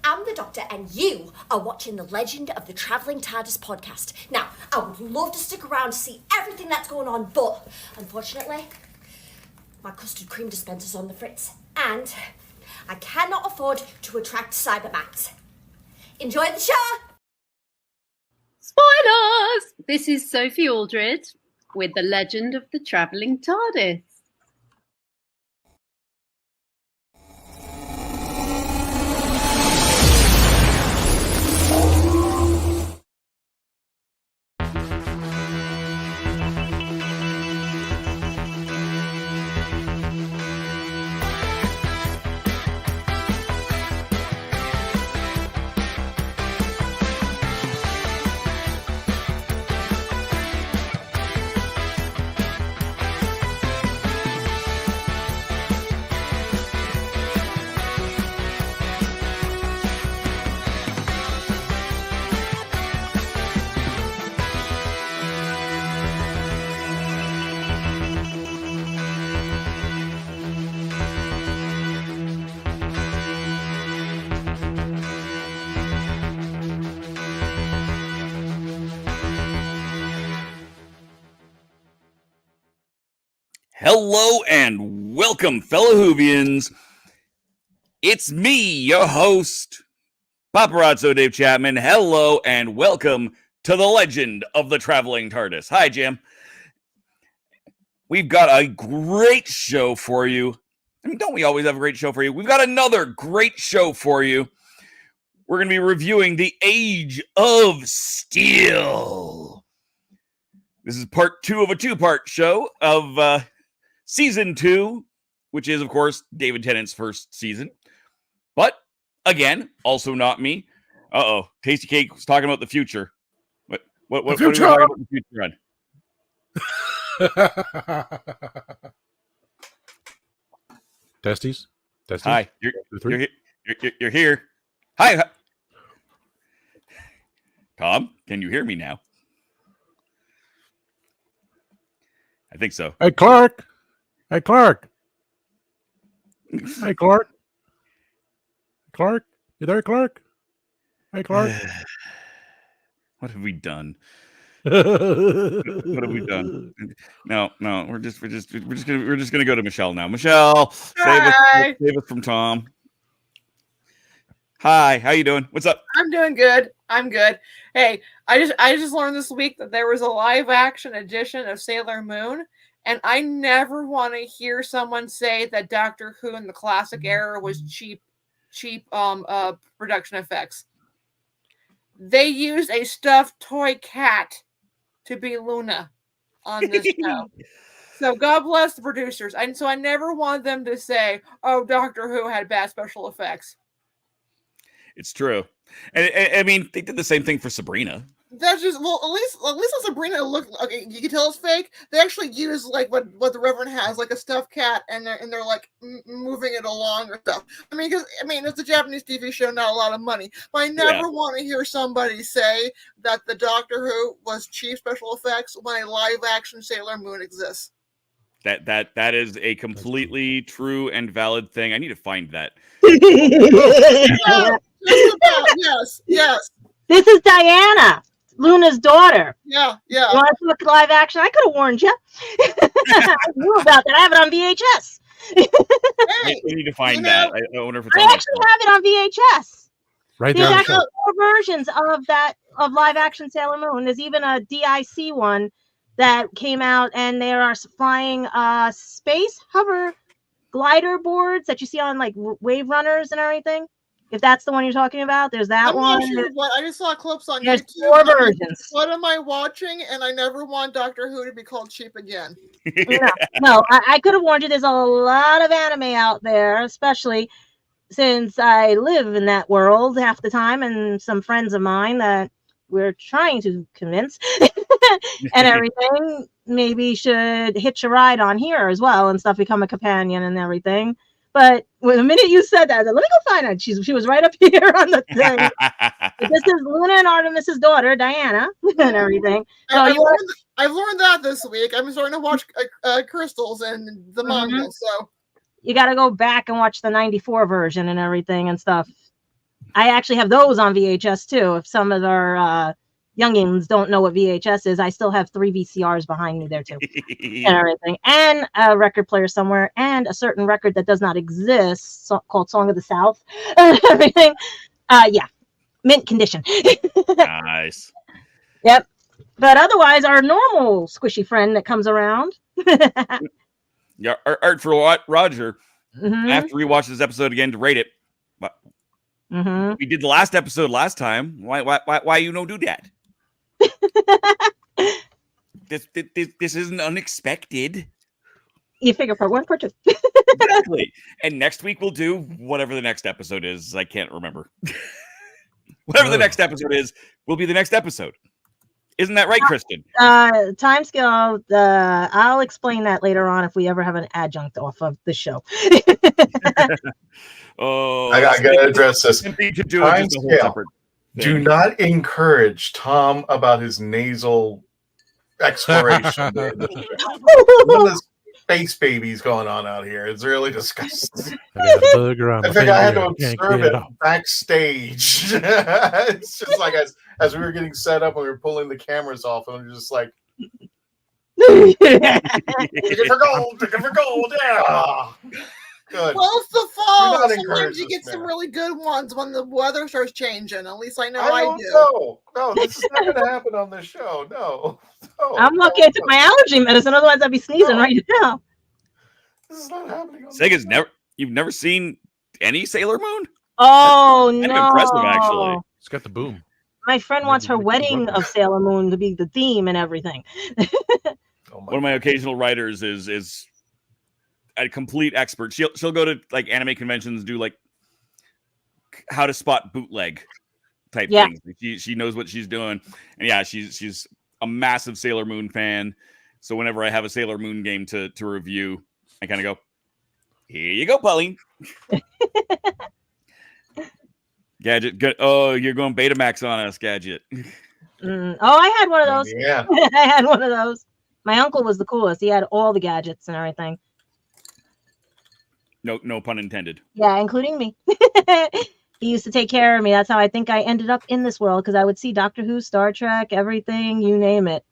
I'm the Doctor, and you are watching the Legend of the Travelling TARDIS podcast. Now, I would love to stick around to see everything that's going on, but unfortunately, my custard cream dispenser's on the fritz, and I cannot afford to attract Cyberman. Enjoy the show! Spoilers! This is Sophie Aldred with the Legend of the Travelling TARDIS. Hello and welcome, fellow Whovians. It's me, your host, Paparazzo Dave Chapman. Hello and welcome to the Legend of the Traveling TARDIS. Hi, Jim. We've got a great show for you. I mean, don't we always have a great show for you? We've got another great show for you. We're going to be reviewing The Age of Steel. This is part 2 of a 2-part show of Season 2, which is, of course, David Tennant's first season. But, again, also not me. Uh-oh. Tasty Cake was talking about the future. What are we talking about the future on? Testes? Hi. You're here. Hi. Tom, can you hear me now? I think so. Hey, Clarke. Hey, Clarke. Hey, Clarke. Clarke? You there, Clarke? Hey, Clarke. What have we done? What have we done? No, we're just gonna go to Michelle now. Michelle, save us from Tom. Hi, how you doing? What's up? I'm doing good. I'm good. Hey, I just learned this week that there was a live action edition of Sailor Moon, and I never want to hear someone say that Doctor Who in the classic era was cheap production effects. They used a stuffed toy cat to be Luna on this show. So God bless the producers. And so I never want them to say, oh, Doctor Who had bad special effects. It's true. And I mean, they did the same thing for Sabrina. That's just, well, at least on Sabrina looked, okay, you can tell it's fake. They actually use like what the Reverend has, like a stuffed cat, and they're like moving it along or stuff. I mean, it's a Japanese TV show, not a lot of money. But I never want to hear somebody say that the Doctor Who was cheap special effects when a live action Sailor Moon exists. That is a completely true and valid thing. I need to find that. Yes. This is Diana, Luna's daughter. Yeah. You want to look live action? I could have warned you. I knew about that. I have it on VHS. I need to find that. I wonder if it's I actually have it on VHS. Right There's there. actually 4 versions of live action Sailor Moon. There's even a DIC one that came out, and they are flying space hover glider boards that you see on like Wave Runners and everything. If that's the one you're talking about, there's that one. Not sure what. I just saw clips on There's YouTube. 4 versions. What am I watching? And I never want Doctor Who to be called cheap again. No, I could have warned you. There's a lot of anime out there, especially since I live in that world half the time, and some friends of mine that we're trying to convince and everything maybe should hitch a ride on here as well and stuff, become a companion and everything. But the minute you said that, let me go find her. She was right up here on the thing. This is Luna and Artemis's daughter, Diana, and everything. So I've learned that this week. I'm starting to watch Crystals and the manga. So you got to go back and watch the 94 version and everything and stuff. I actually have those on VHS too. If some of our youngins don't know what VHS is, I still have 3 VCRs behind me there too, and everything, and a record player somewhere, and a certain record that does not exist called Song of the South, and everything. Mint condition. Nice. Yep. But otherwise, our normal squishy friend that comes around. Yeah, Art for Roger. I have to rewatch this episode again to rate it. But we did the last episode last time. Why you don't do that? This isn't unexpected. You figure part 1, part 2. Exactly. And next week we'll do whatever the next episode is. I can't remember. Whatever the next episode is, will be the next episode. Isn't that right, Kristen? Time scale. I'll explain that later on if we ever have an adjunct off of the show. Oh, I gotta address this. Time scale. Do not encourage Tom about his nasal exploration. This space babies going on out here. It's really disgusting. I got a booger on I my think I had to finger. observe it backstage. It's just like as we were getting set up and we were pulling the cameras off, and we were just like, looking for gold, yeah. Good. Well, it's the fall. not Sometimes encourage you get this, some man. really good ones when the weather starts changing. At least I know I I don't do. know. No, this is not going to happen on this show. No. I'm lucky I took my allergy medicine. Otherwise, I'd be sneezing right now. This is not happening. Sega's you've never seen any Sailor Moon? Oh, Kind no. of impressive, actually. It's got the boom. My friend wants her wedding of Sailor Moon to be the theme and everything. One of my occasional writers is a complete expert. She'll go to like anime conventions, do like how to spot bootleg type things. She knows what she's doing, and yeah, she's a massive Sailor Moon fan. So whenever I have a Sailor Moon game to review, I kind of go, "Here you go, Pauline." Gadget, good. Oh, you're going Betamax on us, Gadget. Oh, I had one of those. Yeah. I had one of those. My uncle was the coolest. He had all the gadgets and everything. No pun intended. Yeah, including me. He used to take care of me. That's how I think I ended up in this world, because I would see Doctor Who, Star Trek, everything, you name it.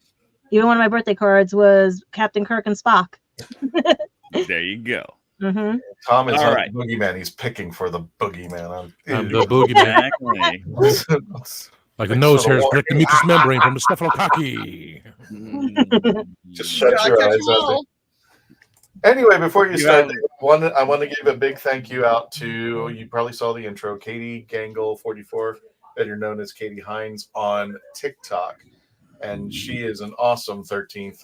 Even one of my birthday cards was Captain Kirk and Spock. There you go. Mm-hmm. Tom is All not right. the boogeyman. He's picking for the boogeyman. I'm the boogeyman. Exactly. Like a nose hair split the mucous membrane from the staphylococcus. Just shut Yeah, your I catch eyes. you all. Anyway, before you start, Yeah. I want to give a big thank you out to, you probably saw the intro, Katie Gangle 44, better known as Katie Hines on TikTok. And she is an awesome 13th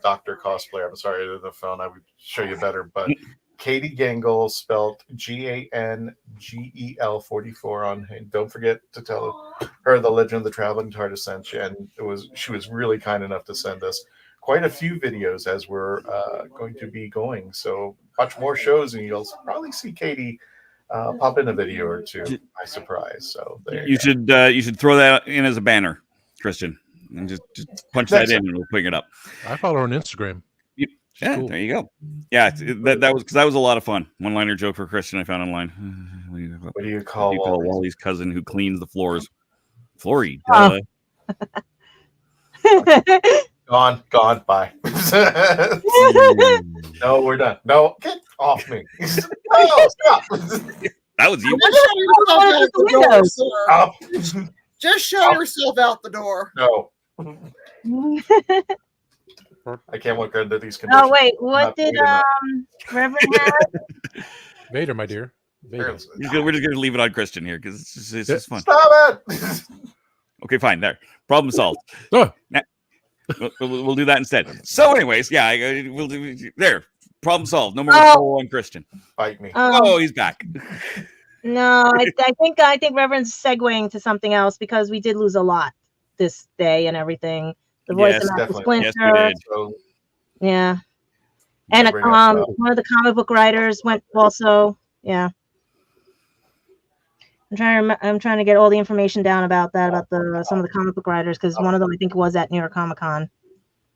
Doctor cosplayer. I'm sorry, the phone, I would show you better, but Katie Gangle, spelled Gangel 44 on. Don't forget to tell her the Legend of the Traveling TARDIS sent you, and she was really kind enough to send us quite a few videos as we're going to be going. So watch more shows, and you'll probably see Katie pop in a video or two by surprise. So there You should throw that in as a banner, Christian, and just punch that in, and we'll pick it up. I follow her on Instagram. Yeah, cool. There you go. Yeah, that was a lot of fun. One-liner joke for Christian I found online. What do you call Wally's cousin who cleans the floors? Flory. Oh. Gone, bye. No, we're done. No, get off me. No, stop. That was you. Just show yourself out the door. No, I can't look under these conditions. Oh wait, what did Reverend have? Vader, my dear. Vader. We're just gonna leave it on Christian here because it's just fun. Stop it. Okay, fine. There, problem solved. Oh. We'll do that instead. So, anyways, yeah, we'll do there. Problem solved. No more troll on Christian. Bite me. Oh, he's back. No, I think Reverend's segueing to something else, because we did lose a lot this day and everything. The voice Yes, of Master definitely. Yes, Splinter. we did. So, Yeah. And bring us up. one of the comic book writers went also. Yeah. I'm trying to get all the information down about that, about some of the comic book writers, because one of them I think was at New York Comic Con.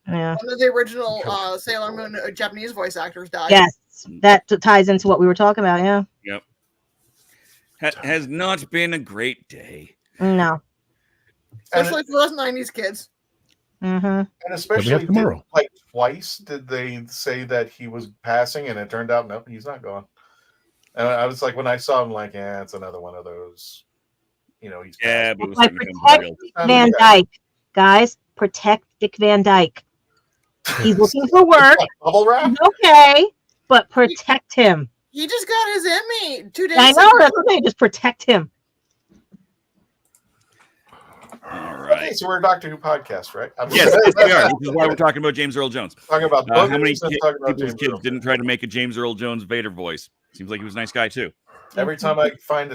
Yeah. One of the original Sailor Moon Japanese voice actors died. Yes, that ties into what we were talking about. Yeah. Yep. Has not been a great day. No. Especially for us 90s kids. Mm-hmm. And especially tomorrow. Like twice did they say that he was passing, and it turned out nope, he's not gone. And I was like, when I saw him, like, yeah, it's another one of those. You know, he's Yeah, passing. but it was Like, starting to become protect real. Dick Van Dyke, guys. Protect Dick Van Dyke. He's looking for work. Bubble wrap. Okay, but protect him. He just got his Emmy 2 days I know, ago. that's okay. Just protect him. All Okay, right. so we're a Doctor Who podcast, right? Yes, we are. This is why we're talking about James Earl Jones. Talking about How many boogers and talking about people's James kids Earl. didn't try to make a James Earl Jones Vader voice? Seems like he was a nice guy too. Every time I find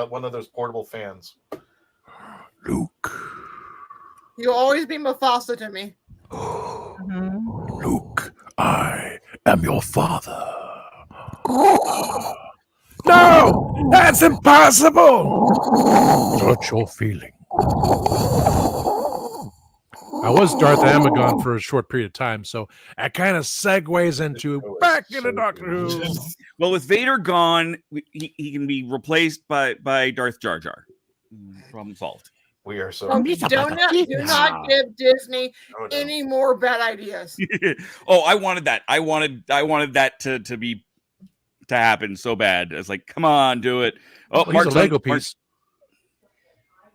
one of those portable fans. Luke. You'll always be Mufasa to me. Mhm. Luke, I am your father. No! That's impossible! Touch your feeling. I was Darth Amagon for a short period of time, so that kind of segues into back into Doctor Who. Well, with Vader gone, he can be replaced by Darth Jar Jar. Problem solved. We are so. Do not give Disney Oh, no. any more bad ideas. Oh, I wanted that. I wanted that to happen so bad. I was like, come on, do it. Oh, He's a Lego piece.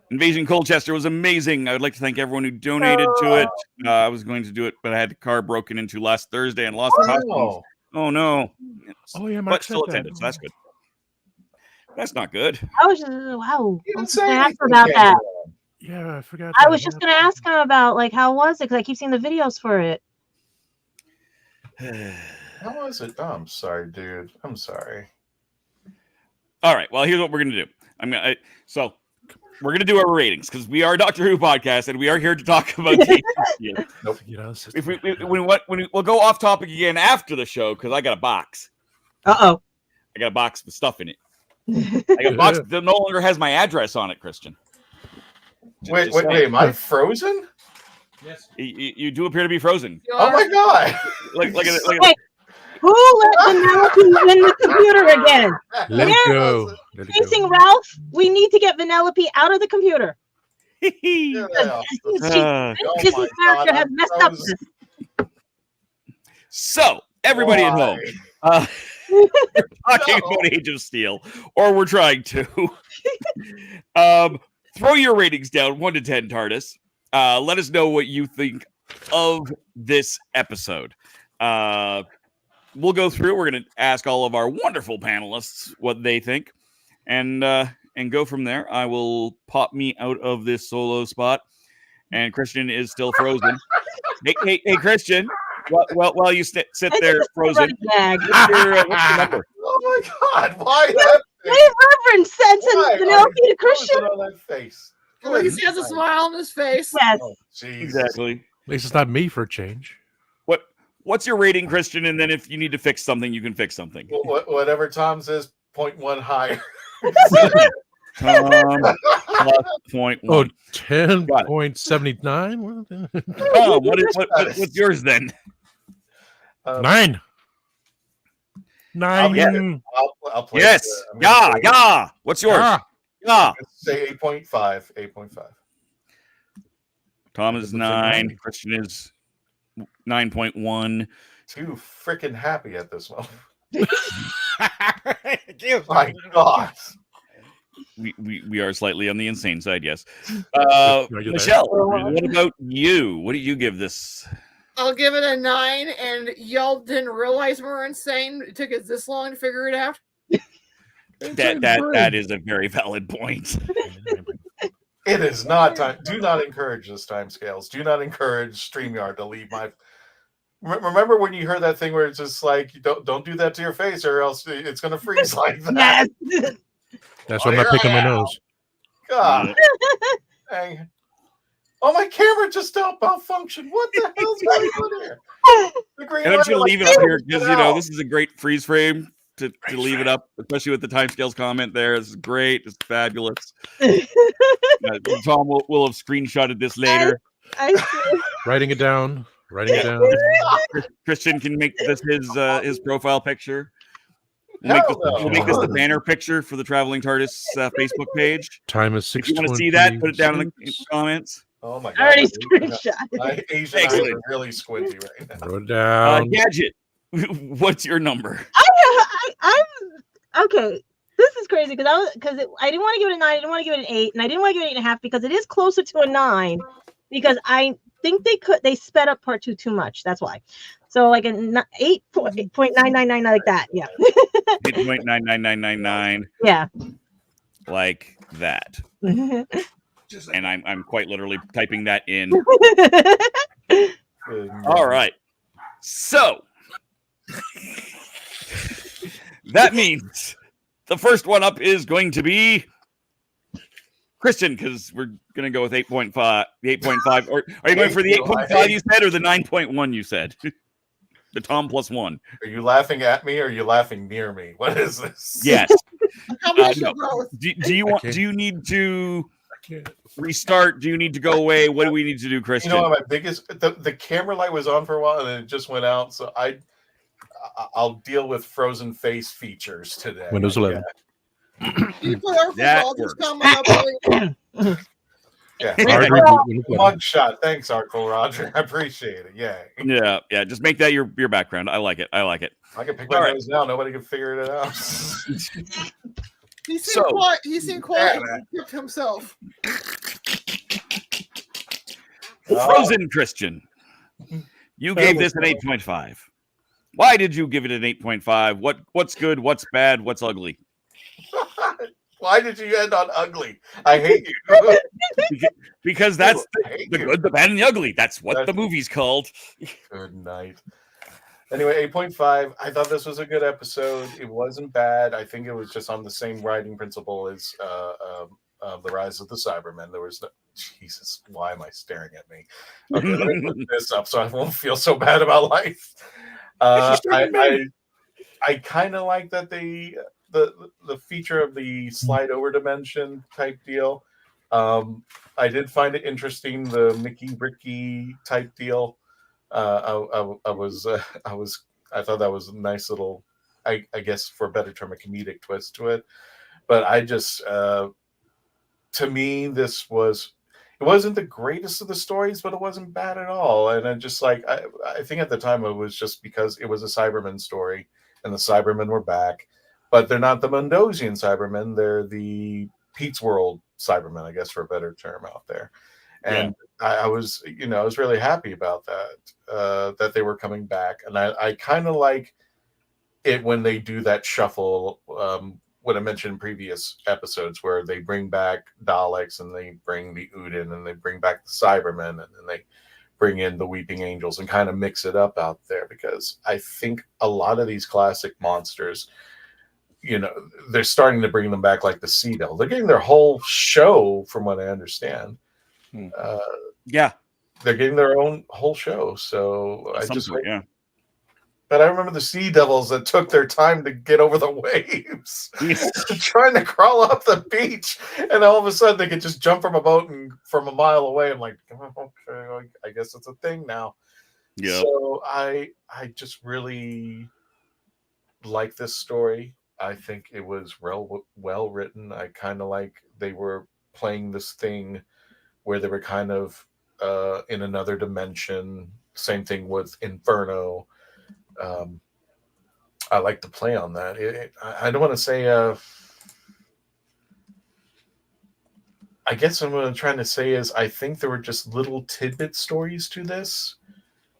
Invasion Colchester was amazing. I would like to thank everyone who donated to it. I was going to do it, but I had the car broken into last Thursday and lost the costumes. Oh no! Oh yeah, Mark But still said that. attended, so that's good. That's not good. I was just, wow. You I didn't was say gonna ask anything, about that. Yeah, I forgot. I that. was just gonna ask him about, like, how was it? Because I keep seeing the videos for it. How was it? Oh, I'm sorry, dude. I'm sorry. All right. Well, here's what we're gonna do. So we're gonna do our ratings because we are a Doctor Who podcast and we are here to talk about TV. Nope. If we'll go off topic again after the show because I got a box. Uh-oh. I got a box with stuff in it. I got a box that no longer has my address on it, Christian. Wait, am I frozen? Yes. You do appear to be frozen. Oh my god! Look at it. Wait, who let Vanellope in the computer again? Let it go. Facing Ralph, we need to get Vanellope out of the computer. This character has messed up this. So, everybody at home, we're talking about Age of Steel, or we're trying to. Throw your ratings down, 1 to 10, TARDIS. Let us know what you think of this episode. We'll go through. We're going to ask all of our wonderful panelists what they think, and go from there. I will pop me out of this solo spot, and Christian is still frozen. hey, Christian. While you sit there frozen, what's your number? Oh my god! Why that? Hey, Reverend sent Vanellope to Christian. On that face. At least he has a smile on his face. Yes. Oh, Jesus. Exactly. At least it's not me for a change. What's your rating, Christian? And then if you need to fix something, you can fix something. Whatever Tom says, 0.1 higher. Plus 0.1. Oh, 10.79? Oh, what's yours then? 9. 9. I'll play Yes. Yeah. What's yours? Yeah. Say 8.5. 8.5. Tom is 9. Christian is 9.1. Too freaking happy at this moment. My God. We are slightly on the insane side, yes. Michelle, what about you? What do you give this? I'll give it a 9, and y'all didn't realize we were insane. It took us this long to figure it out. That is a very valid point. It is not time. Do not encourage this time scales. Do not encourage StreamYard to leave my. Remember when you heard that thing where it's just like, don't do that to your face, or else it's going to freeze like that. Yes. That's why I'm not picking my nose. God. Dang. Oh, my camera just stopped malfunction. What the hell's going on here? And I'm just going to leave it up here because, this is a great freeze frame to leave it up, especially with the timescales comment there. This is great. It's fabulous. Tom will have screenshotted this later. Writing it down. Christian can make this his profile picture. We'll make this the banner picture for the Traveling TARDIS Facebook page. Time is 6:20. If you want to see that, put it down in the comments. Oh my God! I already screenshot. My Asian eyes are really squinty right now. Wrote it down. Gadget, what's your number? I'm okay. This is crazy because I didn't want to give it a 9. I didn't want to give it an 8, and I didn't want to give it an 8.5 because it is closer to a 9. Because I think they sped up part 2 too much. That's why. So like an 8.999 like that. Yeah. 8.99999. Yeah. Like that. And I'm quite literally typing that in. All right. So that means the first one up is going to be Christian, because we're going to go with 8.5. The 8.5. Or are you going for the 8.5 you said or the 9.1 you said? The Tom plus 1. Are you laughing at me or are you laughing near me? What is this? Yes. No. Do you need to restart? Do you need to go away? What do we need to do, Christian? My biggest the camera light was on for a while and then it just went out. So I'll deal with frozen face features today. Windows 11. That works. Yeah. Artful Mugshot. Thanks, Artful Roger. I appreciate it. Yeah. Yeah. Just make that your background. I like it. I can pick my nose now. Nobody can figure it out. He seemed quiet. He kept himself. Frozen Christian. You gave this an 8.5. Why did you give it an 8.5? What's good? What's bad? What's ugly? Why did you end on ugly? I hate you. Because that's the good, the bad, and the ugly. That's what the movie's called. Good night. Anyway, 8.5. I thought this was a good episode. It wasn't bad. I think it was just on the same writing principle as The Rise of the Cybermen. There was no... Jesus, why am I staring at me? Okay, let me put this up so I won't feel so bad about life. I kind of like that the feature of the slide over dimension type deal. I did find it interesting, the Mickey Ricky type deal. I thought that was a nice little, I guess for a better term, a comedic twist to it. But I just, to me, it wasn't the greatest of the stories, but it wasn't bad at all. And I just I think at the time it was just because it was a Cyberman story and the Cybermen were back, but they're not the Mundosian Cybermen. They're the Pete's World Cybermen, I guess for a better term out there. And I was really happy about that, that they were coming back. And I kind of like it when they do that shuffle, what I mentioned in previous episodes, where they bring back Daleks and they bring the Udin and they bring back the Cybermen and then they bring in the Weeping Angels and kind of mix it up out there. Because I think a lot of these classic monsters, they're starting to bring them back like the Sea Devil. They're getting their whole show, from what I understand. Yeah, they're getting their own whole show. So I just yeah. But I remember the Sea Devils that took their time to get over the waves, trying to crawl up the beach, and all of a sudden they could just jump from a boat and from a mile away. I'm like, okay, I guess it's a thing now. Yeah. So I just really like this story. I think it was well written. I kind of like they were playing this thing where they were kind of in another dimension. Same thing with Inferno. I like to play on that. I don't want to say. I guess what I'm trying to say is I think there were just little tidbit stories to this,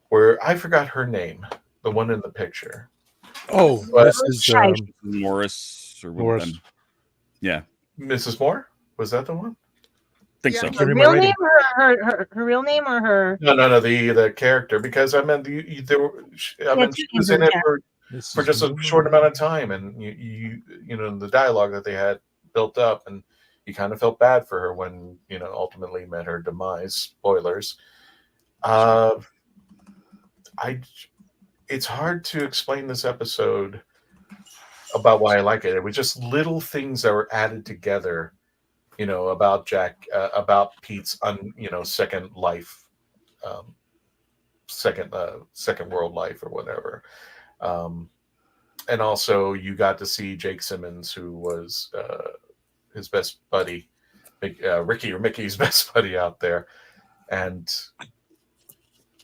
where I forgot her name, the one in the picture. Oh, Mrs. Morris or Morris. Yeah, Mrs. Moore, was that the one? Think so. Her real name, her real name, or her? No, the character, because I meant she was in it for just a short amount of time, and you the dialogue that they had built up, and you kind of felt bad for her when ultimately met her demise. Spoilers. It's hard to explain this episode about why I like it. It was just little things that were added together. About Jack, about Pete's, second life, second world life or whatever. And also you got to see Jake Simmons, who was his best buddy, Ricky or Mickey's best buddy out there. And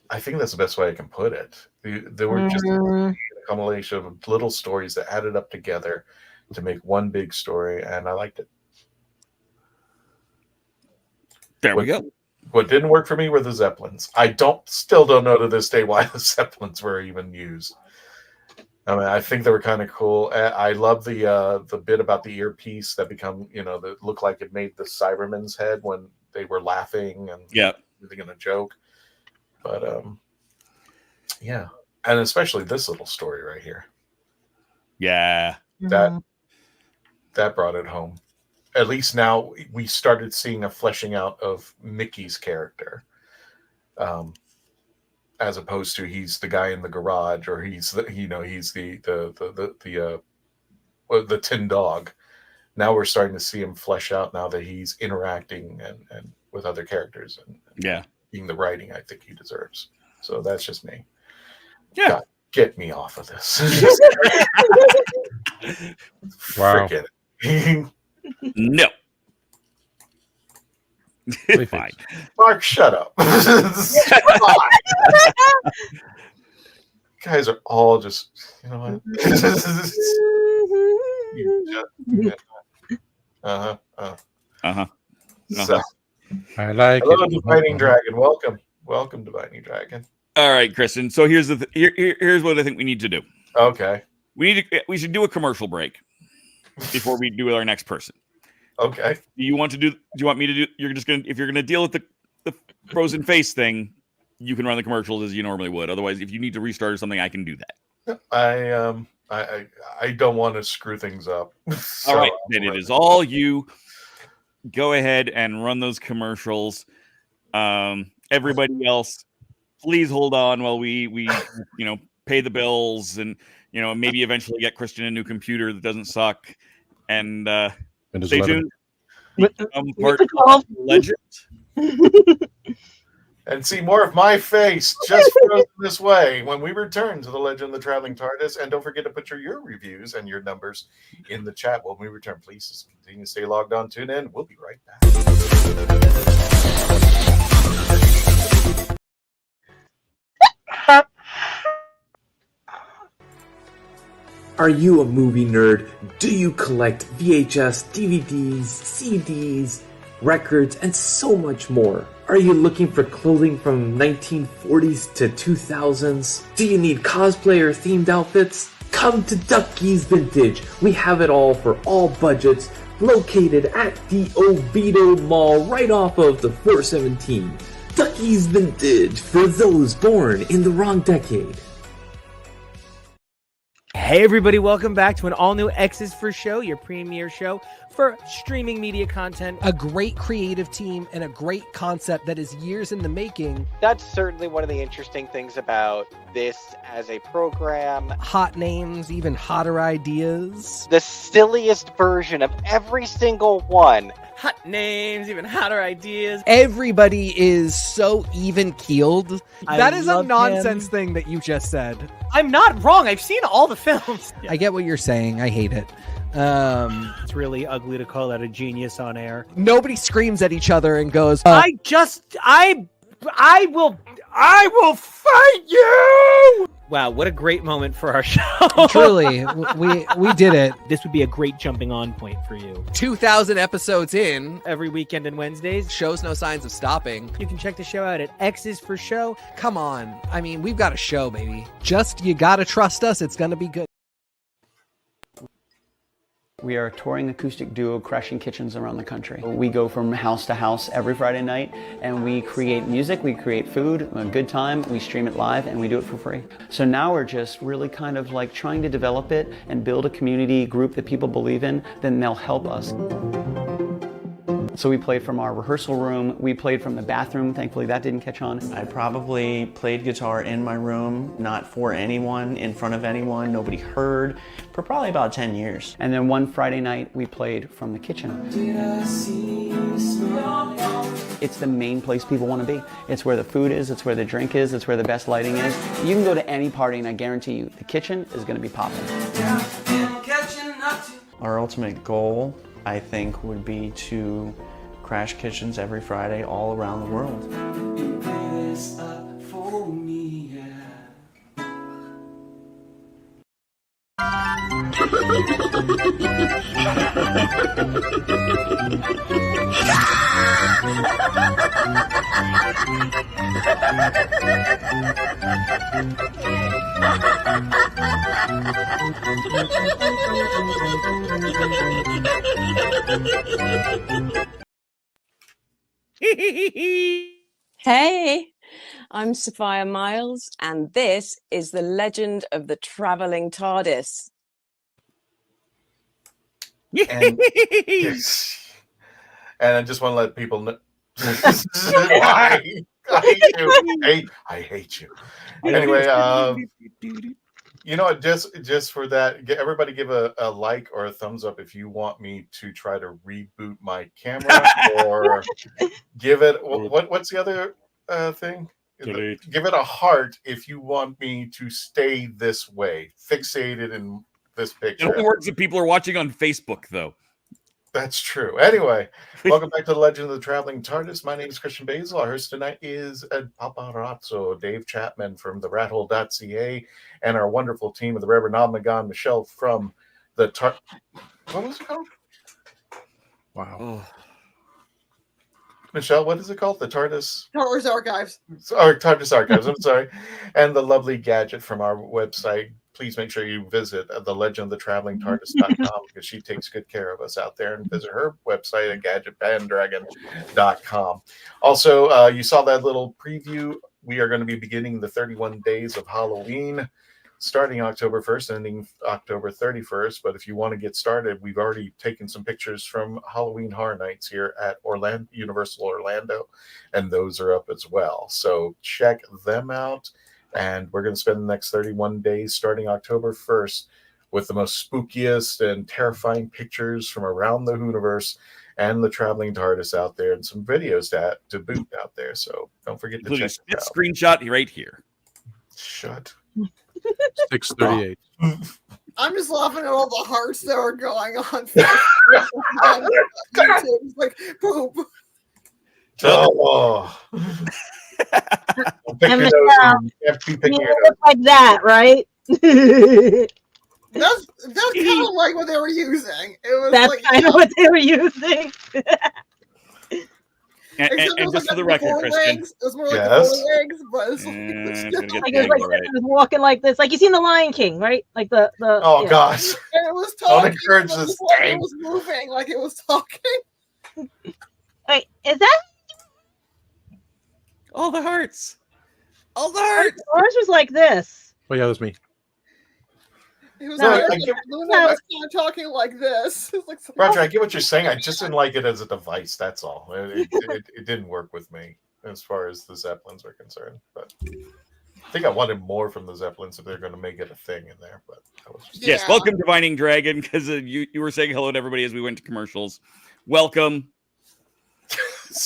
I think that's the best way I can put it. There were just a combination of little stories that added up together to make one big story, and I liked it. There we go. What didn't work for me were the Zeppelins. I still don't know to this day why the Zeppelins were even used. I mean, I think they were kind of cool. I love the bit about the earpiece that that looked like it made the Cyberman's head when they were laughing and making a joke. But yeah, and especially this little story right here. Yeah, that brought it home. At least now we started seeing a fleshing out of Mickey's character, as opposed to he's the guy in the garage, or he's the tin dog. Now we're starting to see him flesh out now that he's interacting and with other characters and being the writing I think he deserves. So that's just me. Yeah, God, get me off of this. Wow. Forget it. No. Fine. Mark, shut up. Guys are all just, you know what? So, I like hello, it. Dividing Dragon. Welcome, Dividing Dragon. All right, Kristen. So here's here's what I think we need to do. Okay. We should do a commercial break before we do with our next person. Okay. Do you want me to do? You're just gonna, if you're gonna deal with the frozen face thing, you can run the commercials as you normally would. Otherwise, if you need to restart or something, I can do that. I don't want to screw things up. All right, then it is all you. Go ahead and run those commercials. Everybody else, please hold on while we pay the bills and maybe eventually get Christian a new computer that doesn't suck. And stay tuned. Part of Legend. And see more of my face just frozen this way when we return to the Legend of the Traveling TARDIS. And don't forget to put your reviews and your numbers in the chat when we return. Please continue to stay logged on, tune in. We'll be right back. Are you a movie nerd? Do you collect VHS, DVDs, CDs, records, and so much more? Are you looking for clothing from 1940s to 2000s? Do you need cosplayer themed outfits? Come to Ducky's Vintage. We have it all for all budgets, located at the Oviedo Mall right off of the 417. Ducky's Vintage for those born in the wrong decade. Hey everybody, welcome back to an all-new X's for Show, your premier show for streaming media content. A great creative team and a great concept that is years in the making. That's certainly one of the interesting things about this as a program. Hot names, even hotter ideas. The silliest version of every single one. Hot names, even hotter ideas. Everybody is so even-keeled. That is a nonsense thing that you just said. I'm not wrong. I've seen all the films. I get what you're saying. I hate it. It's really ugly to call out a genius on air. Nobody screams at each other and goes, I will fight you! Wow, what a great moment for our show. Truly, we did it. This would be a great jumping on point for you. 2,000 episodes in. Every weekend and Wednesdays. Shows no signs of stopping. You can check the show out at X's for Show. Come on. I mean, we've got a show, baby. Just, you gotta trust us. It's gonna be good. We are a touring acoustic duo crashing kitchens around the country. We go from house to house every Friday night and we create music, we create food, a good time, we stream it live and we do it for free. So now we're just really kind of like trying to develop it and build a community group that people believe in, then they'll help us. So we played from our rehearsal room, we played from the bathroom, thankfully that didn't catch on. I probably played guitar in my room, not for anyone, in front of anyone, nobody heard, for probably about 10 years. And then one Friday night we played from the kitchen. It's the main place people want to be. It's where the food is, it's where the drink is, it's where the best lighting is. You can go to any party and I guarantee you the kitchen is going to be popping. Our ultimate goal, I think, would be to crash kitchens every Friday all around the world. Hey, I'm Sophia Miles, and this is the Legend of the Traveling TARDIS. And I just want to let people know. I hate you. I hate you. Anyway, you know what? Just for that, everybody give a like or a thumbs up if you want me to try to reboot my camera, or give it what's the other thing? Give it a heart if you want me to stay this way, fixated in this picture. It only works if people are watching on Facebook, though. That's true. Anyway, welcome back to the Legend of the Traveling TARDIS. My name is Christian Basil. Our host tonight is Ed Paparazzo, Dave Chapman from the rathole.ca, and our wonderful team of the Reverend Abmagan Michelle from the what was it called? Wow. Oh. Michelle, what is it called? The TARDIS? TARDIS Archives. Or TARDIS Archives, I'm sorry. And the lovely Gadget from our website. Please make sure you visit thelegendofthetravelingtardis.com because she takes good care of us out there, and visit her website at gadgetbanddragon.com. Also, you saw that little preview we are going to be beginning the 31 days of Halloween, starting October 1st, ending October 31st. But if you want to get started, we've already taken some pictures from Halloween Horror Nights here at Universal Orlando, and those are up as well. So check them out. And we're going to spend the next 31 days, starting October 1st, with the most spookiest and terrifying pictures from around the Hooniverse and the traveling TARDIS out there, and some videos to boot out there. So don't forget to check it out. Screenshot right here. Shut. 638. I'm just laughing at all the hearts that are going on. It's like poop. Oh. And Michelle, you look like that, right? That's kind of like what they were using. It was That's like, kind of what they were using. And just for the record, Christian. It was more like the legs, but it's like it was walking like this. Like you seen The Lion King, right? Like the oh gosh. And it was Don't talking. encourage It this. was moving like it was talking. Wait, is that all the hearts? All the hearts. Ours was like this. Oh yeah, that was me. It was No, like, I get- Luna was kind of talking like this. It was like Roger, I get what you're saying. I just didn't like it as a device. That's all. It didn't work with me as far as the Zeppelins are concerned. But I think I wanted more from the Zeppelins if they're going to make it a thing in there. But that was just... Yes, welcome Divining Dragon, because you were saying hello to everybody as we went to commercials. Welcome.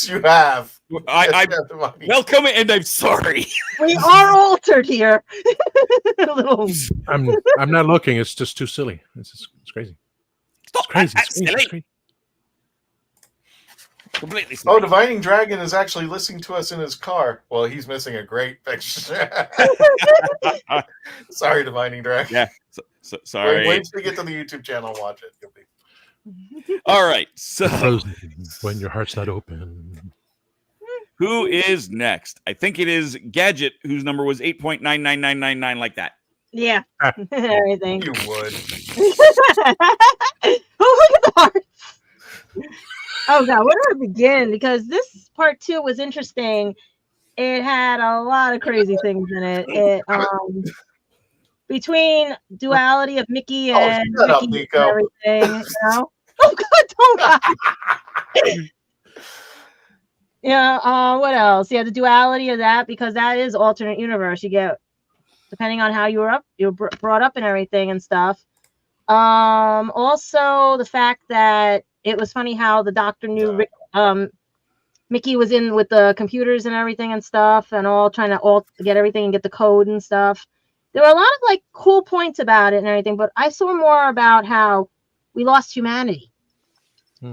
You have. I welcome, and I'm sorry. We are altered here. A little. I'm not looking. It's just too silly. It's crazy. It's crazy. It's crazy. Completely Oh, Divining Dragon is actually listening to us in his car. Well, he's missing a great picture. Sorry, Divining Dragon. Yeah, sorry. Wait till you get to the YouTube channel and watch it. You'll be... All right, so when your heart's not open. Who is next? I think it is Gadget, whose number was 8.99999, like that. Yeah, everything. You would. Oh, look at the hearts. Oh God, where do I begin? Because this part 2 was interesting. It had a lot of crazy things in it. Between duality of Mickey and Mickey and everything, you know. Oh God, don't. Yeah. What else? Yeah, the duality of that, because that is alternate universe. You get, depending on how you were brought up and everything and stuff. Also the fact that it was funny how the doctor knew Mickey was in with the computers and everything and stuff, and all trying to get everything and get the code and stuff. There were a lot of like cool points about it and everything, but I saw more about how we lost humanity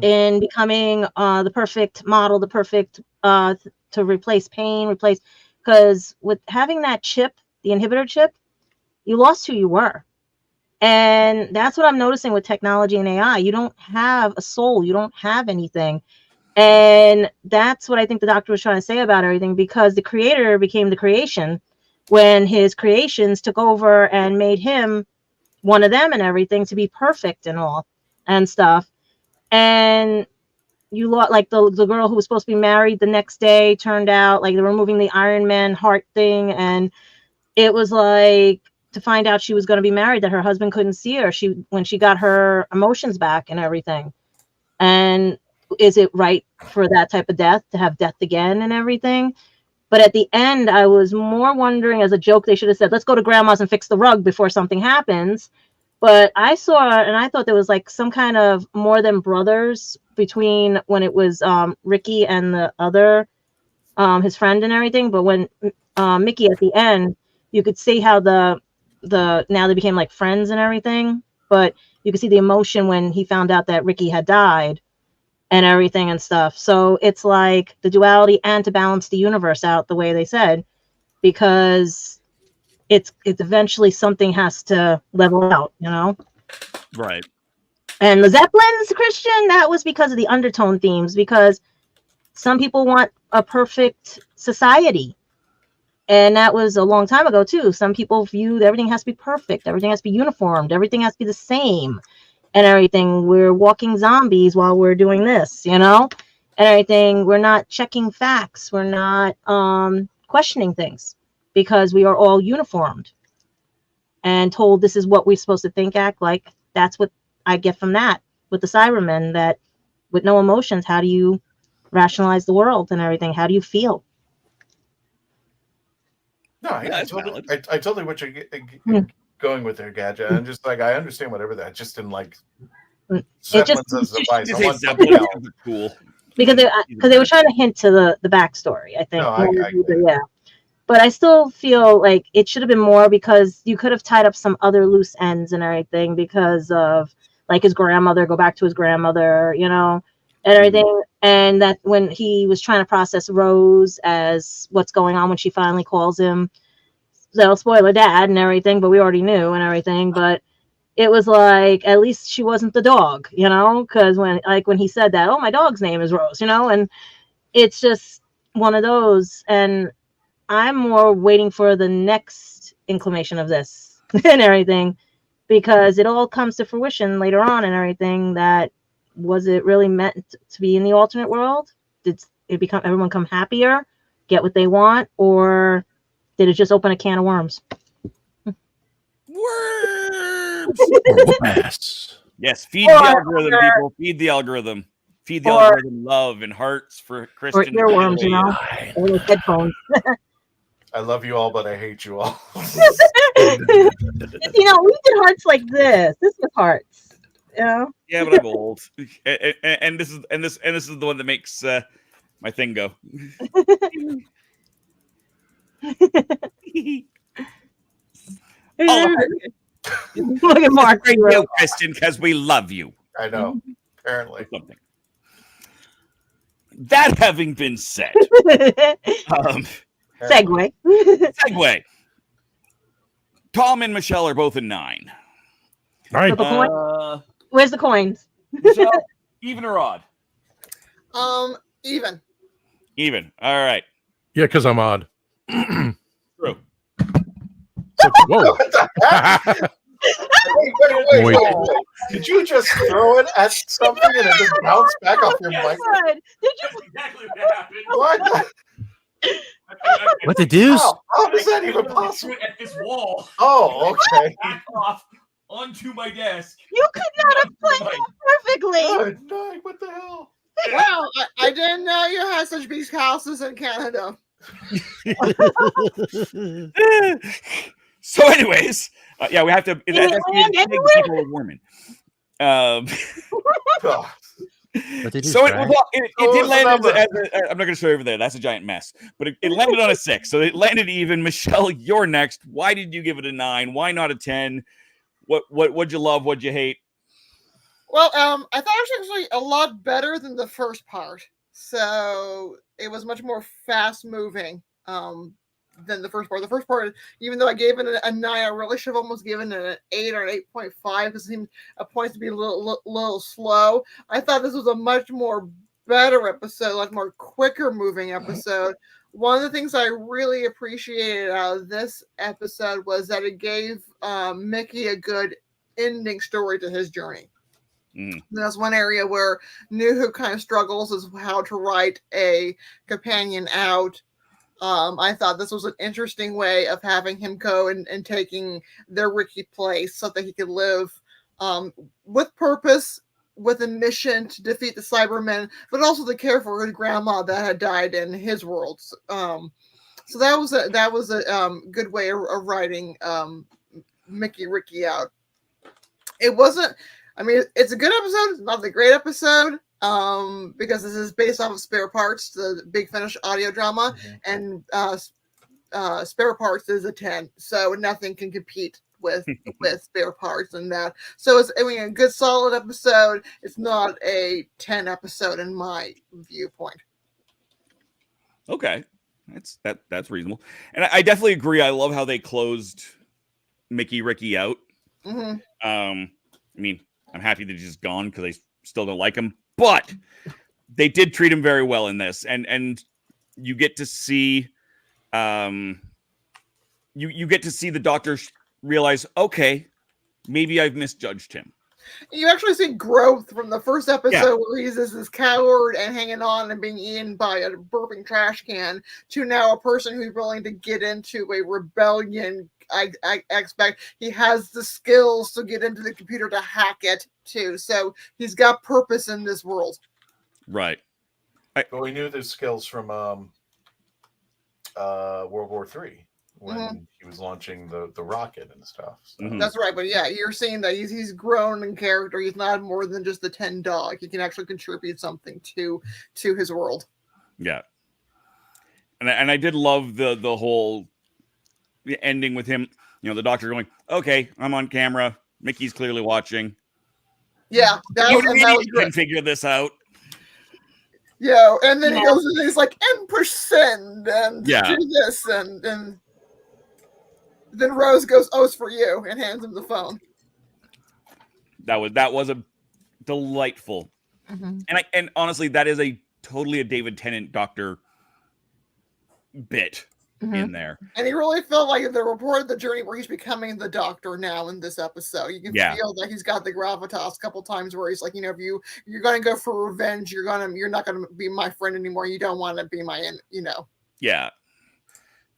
in becoming the perfect model, the perfect to replace pain, because with having that chip, the inhibitor chip, you lost who you were. And that's what I'm noticing with technology and AI. You don't have a soul. You don't have anything. And that's what I think the doctor was trying to say about everything, because the creator became the creation when his creations took over and made him one of them and everything, to be perfect and all and stuff. And you lost, like the girl who was supposed to be married the next day turned out like they were removing the Iron Man heart thing, and it was like to find out she was going to be married, that her husband couldn't see her when she got her emotions back and everything. And is it right for that type of death to have death again and everything? But at the end, I was more wondering, as a joke, they should have said, let's go to grandma's and fix the rug before something happens. But I saw, and I thought there was like some kind of more than brothers between when it was Ricky and the other, his friend and everything. But when Mickey at the end, you could see how now they became like friends and everything. But you could see the emotion when he found out that Ricky had died and everything and stuff. So it's like the duality, and to balance the universe out the way they said, because it's eventually something has to level out, you know? Right. And the Zeppelins, Christian, that was because of the undertone themes, because some people want a perfect society. And that was a long time ago too. Some people viewed everything has to be perfect. Everything has to be uniformed. Everything has to be the same. And everything, we're walking zombies while we're doing this, you know, and everything. We're not checking facts. We're not questioning things because we are all uniformed and told this is what we're supposed to think, act like. That's what I get from that with the Cybermen, that with no emotions, how do you rationalize the world and everything? How do you feel? No, I totally what you're going with there, Gadget. I'm just like, I understand whatever that. Just didn't like Zeppelins as a device. I want something else. Cool. Because they were trying to hint to the backstory, I think. Yeah. But I still feel like it should have been more, because you could have tied up some other loose ends and everything, because of like his grandmother, go back to his grandmother, you know, and everything. And that when he was trying to process Rose as what's going on when she finally calls him, so spoiler dad and everything, but we already knew and everything. But it was like, at least she wasn't the dog, you know, because when he said that, oh, my dog's name is Rose, you know, and it's just one of those. And I'm more waiting for the next inclination of this and everything, because it all comes to fruition later on and everything. That was it really meant to be in the alternate world? Did it become everyone come happier, get what they want, or did it just open a can of worms? Worms. Yes, feed the algorithm, people. Feed the algorithm. Feed the algorithm love and hearts for Christian. Or earworms, you know, or with headphones. I love you all, but I hate you all. You know, we did hearts like this. This was hearts. You know? Yeah, but I'm old, and this is the one that makes my thing go. Look at Mark. You, Kristen, because we love you. I know. Apparently, something. That having been said, segue. Tom and Michelle are both a 9. Right. Where's the coins? Michelle, even or odd? Even. Even. All right. Yeah, because I'm odd. True. Whoa. Wait. Did you just throw it at something and it just bounced back off your mic? Did you? Exactly what happened. What? What the deuce? How is that even possible? At this wall. Oh, okay. Back off onto my desk. You could not have played that perfectly. Good night. What the hell? Wow, I didn't know you had such beach houses in Canada. So, anyways, yeah, we have to. People are warming. So it did land. I'm not going to show you over there. That's a giant mess. But it landed on a 6, so it landed even. Michelle, you're next. Why did you give it a 9? Why not a 10? What'd you love? What'd you hate? Well, I thought it was actually a lot better than the first part. So it was much more fast moving than the first part. The first part, even though I gave it a 9, I really should have almost given it an 8 or an 8.5 because it seemed at points to be a little slow. I thought this was a much more better episode, like more quicker moving episode. One of the things I really appreciated out of this episode was that it gave Mickey a good ending story to his journey. That's one area where New Who kind of struggles, is how to write a companion out. I thought this was an interesting way of having him go and taking their Ricky place so that he could live with purpose, with a mission to defeat the Cybermen, but also to care for his grandma that had died in his world. So that was a good way of writing Ricky out. It wasn't. I mean, it's a good episode. It's not the great episode because this is based off of Spare Parts, the Big Finish audio drama, and Spare Parts is a 10, so nothing can compete with Spare Parts and that. So it's a good solid episode. It's not a 10 episode in my viewpoint. Okay, that's reasonable, and I definitely agree. I love how they closed Ricky out. I mean, I'm happy that he's just gone because I still don't like him, but they did treat him very well in this, and you get to see, you get to see the Doctor realize, okay, maybe I've misjudged him. You actually see growth from the first episode Yeah. where he's this coward and hanging on and being eaten by a burping trash can to now a person who's willing to get into a rebellion. I expect he has the skills to get into the computer to hack it too. So he's got purpose in this world. Right. Well, we knew the skills from World War III when he was launching the rocket and stuff. So. That's right, but yeah, you're seeing that he's grown in character. He's not more than just the 10 dog. He can actually contribute something to his world. Yeah. And I did love the whole ending with him, the doctor going, okay, I'm on camera. Mickey's clearly watching. Yeah, that was can figure this out. Yeah, and then he goes and he's like, N% and Yeah. do this and then Rose goes, "Oh, it's for you," and hands him the phone. That was a delightful. And honestly, that is totally a David Tennant doctor bit in there. And he really felt like the report of the journey where he's becoming the doctor now in this episode. You can feel that he's got the gravitas a couple times where he's like, if you're going to go for revenge, you're not going to be my friend anymore. You don't want to be my, Yeah.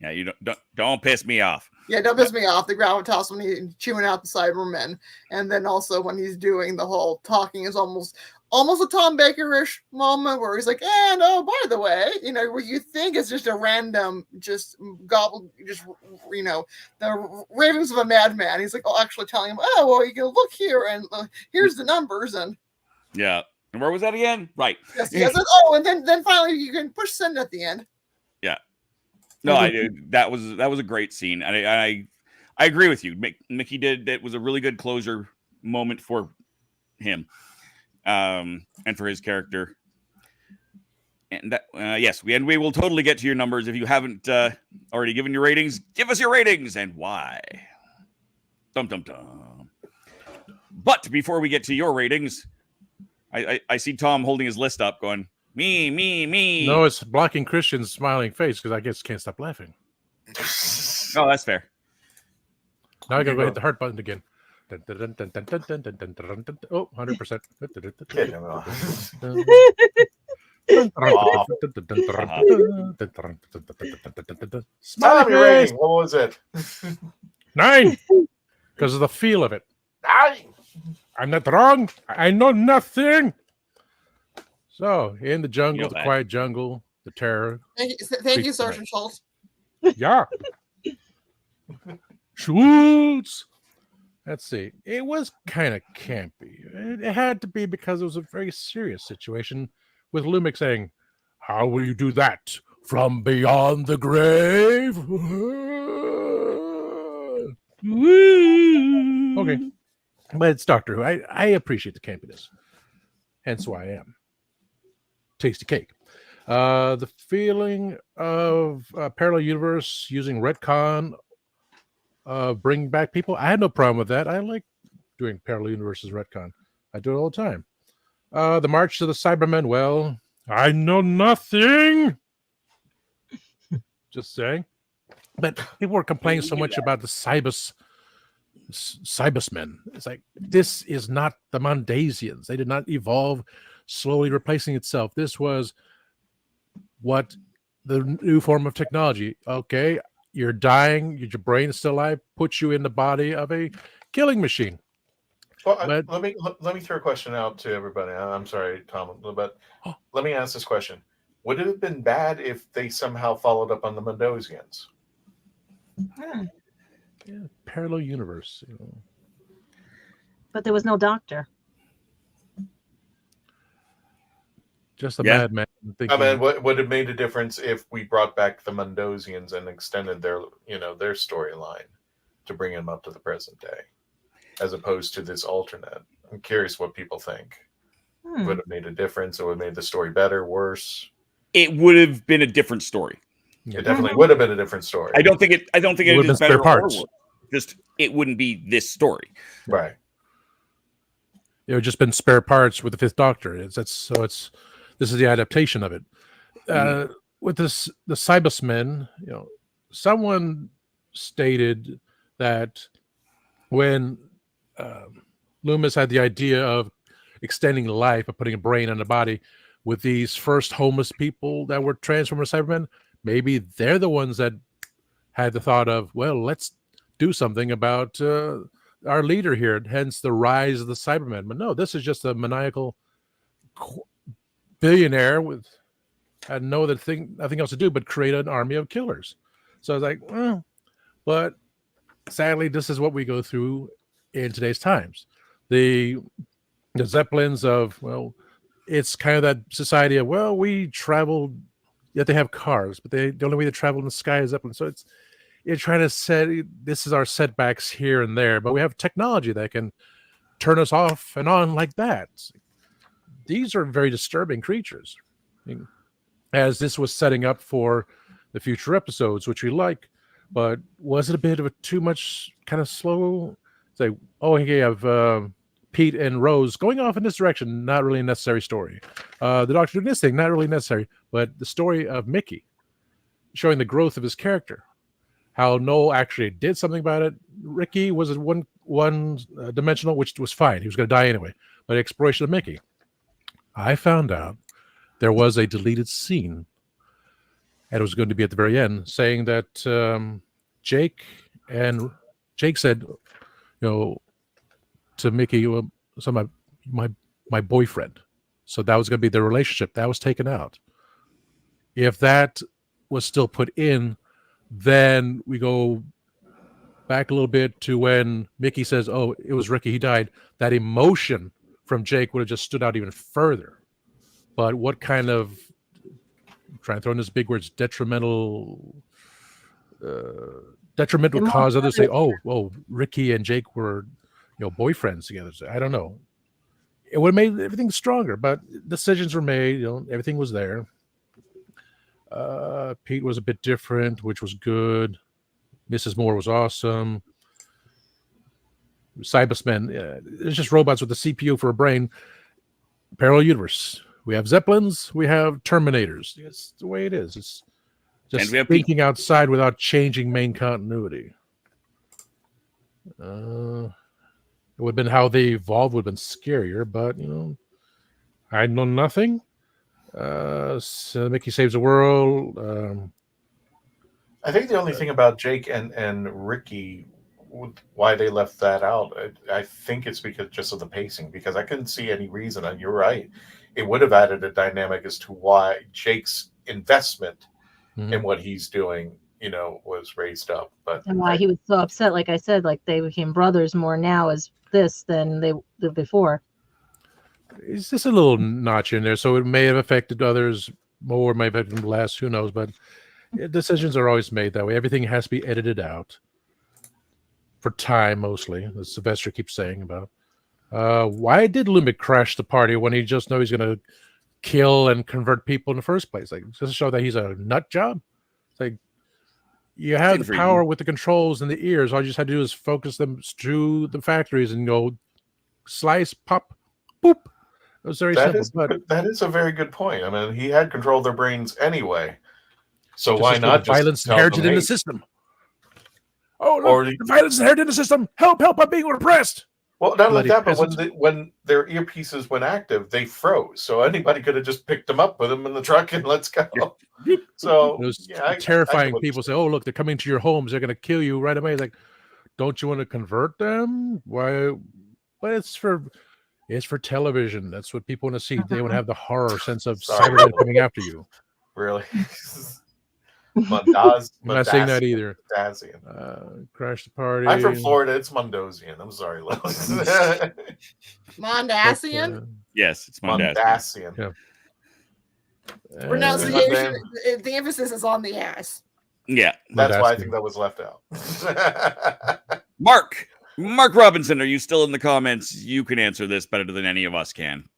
Yeah, you don't piss me off. Yeah, don't piss me off. The gravitas when he's chewing out the Cybermen, and then also when he's doing the whole talking is almost a Tom Baker-ish moment where he's like, and oh, by the way, where you think it's just a random, just gobble, just the ravings of a madman. He's like, actually telling him, oh, well, you can look here and here's the numbers and yeah. And where was that again? Right. Yes. And then finally you can push send at the end. Yeah. No, I did. That was a great scene, and I agree with you. Mickey did. That was a really good closure moment for him, and for his character. And that yes, we will totally get to your numbers. If you haven't already given your ratings, give us your ratings and why. Dum dum dum. But before we get to your ratings, I see Tom holding his list up, going. Me. No, it's blocking Christian's smiling face because I guess can't stop laughing. Oh, that's fair. Now I gotta go hit the heart button again. Oh, 100%. Tommy rating, what was it? 9. Because of the feel of it. 9. I'm not wrong. I know nothing. So, in the jungle, the quiet jungle, the terror. Thank you, Sergeant Schultz. Yeah. Schultz. Let's see. It was kind of campy. It had to be because it was a very serious situation with Lumic saying, "How will you do that from beyond the grave?" Okay. But it's Doctor Who. I appreciate the campiness. Hence why I am. Tasty cake. The feeling of parallel universe using retcon, bring back people. I had no problem with that. I like doing parallel universes retcon. I do it all the time. The March to the Cybermen. Well, I know nothing. Just saying. But people were complaining so much about the Cybersmen. It's like, this is not the Mondasians. They did not evolve slowly replacing itself. This was what the new form of technology. Okay, you're dying, your brain is still alive, puts you in the body of a killing machine. Well, let me throw a question out to everybody. I'm sorry, Tom, but let me ask this question. Would it have been bad if they somehow followed up on the Mondasians? Yeah, parallel universe. But there was no doctor. Just a madman. I mean, what would have made a difference if we brought back the Mondasians and extended their storyline to bring them up to the present day, as opposed to this alternate? I'm curious what people think. Would have made a difference. It would have made the story better, worse. It would have been a different story. It definitely would have been a different story. I don't think it would is spare better or parts. worse. Just it wouldn't be this story. Right. It would just been spare parts with the Fifth Doctor. This is the adaptation of it. With the Cybersmen, someone stated that when Loomis had the idea of extending life by putting a brain in the body with these first homeless people that were transformed to Cybermen. Maybe they're the ones that had the thought of, well, let's do something about our leader here, hence the rise of the Cybermen. But no, this is just a maniacal billionaire with had nothing else to do but create an army of killers. So I was like, well, but sadly, this is what we go through in today's times. The Zeppelins of, well, it's kind of that society of, well, we traveled, yet they have cars, but the only way to travel in the sky is Zeppelin. So you're trying to set, this is our setbacks here and there, but we have technology that can turn us off and on like that. These are very disturbing creatures. I mean, as this was setting up for the future episodes, which we like, but was it a bit of a too much kind of slow? It's like, oh, here you have Pete and Rose going off in this direction, not really a necessary story. The Doctor doing this thing, not really necessary, but the story of Mickey, showing the growth of his character, how Noel actually did something about it. Ricky was one dimensional, which was fine. He was going to die anyway. But exploration of Mickey. I found out there was a deleted scene, and it was going to be at the very end, saying that Jake said, to Mickey, so my boyfriend. So that was going to be the relationship that was taken out. If that was still put in, then we go back a little bit to when Mickey says, oh, it was Ricky, he died. That emotion from Jake would have just stood out even further. But what kind of, I'm trying to throw in this big words, detrimental cause others say, oh, well, Ricky and Jake were boyfriends together. So I don't know. It would have made everything stronger, but decisions were made. Everything was there. Pete was a bit different, which was good. Mrs. Moore was awesome. Cybermen, it's just robots with a CPU for a brain. Parallel universe. We have Zeppelins. We have Terminators. It's the way it is. It's just thinking outside without changing main continuity. It would have been how they evolved would have been scarier, but I know nothing. So Mickey saves the world. I think the only thing about Jake and Ricky, why they left that out, I think it's because just of the pacing, because I couldn't see any reason, and you're right, it would have added a dynamic as to why Jake's investment in what he's doing, was raised up. But and why he was so upset, like I said, like they became brothers more now as this than they did before. It's just a little notch in there, so it may have affected others more, may have affected them less, who knows, but decisions are always made that way. Everything has to be edited out for time, mostly, as Sylvester keeps saying about. Why did Lumic crash the party when he just knows he's going to kill and convert people in the first place? Like, just to show that he's a nut job? It's like, you have the power with the controls and the ears. All you just had to do is focus them through the factories and go slice, pop, boop. It was very simple. That is a very good point. I mean, he had control of their brains anyway. So just why not just violence inherited in the system? Oh, look, the violence inherited in the system. Help, I'm being repressed. Well, not like that, but when their earpieces went active, they froze. So anybody could have just picked them up, put them in the truck, and let's go. So it was terrifying. People say, "Oh, look, they're coming to your homes. They're going to kill you right away." Like, don't you want to convert them? Why? But it's for television. That's what people want to see. They want to have the horror sense of Cyberman coming after you. Really? I'm not saying that either. Crash the party. I'm from Florida. It's Mondosian. I'm sorry, Lois. Mondasian? Yes, it's Mondasian. Yeah. Pronunciation. The emphasis is on the ass. Yeah, that's why I think that was left out. Mark Robinson, are you still in the comments? You can answer this better than any of us can.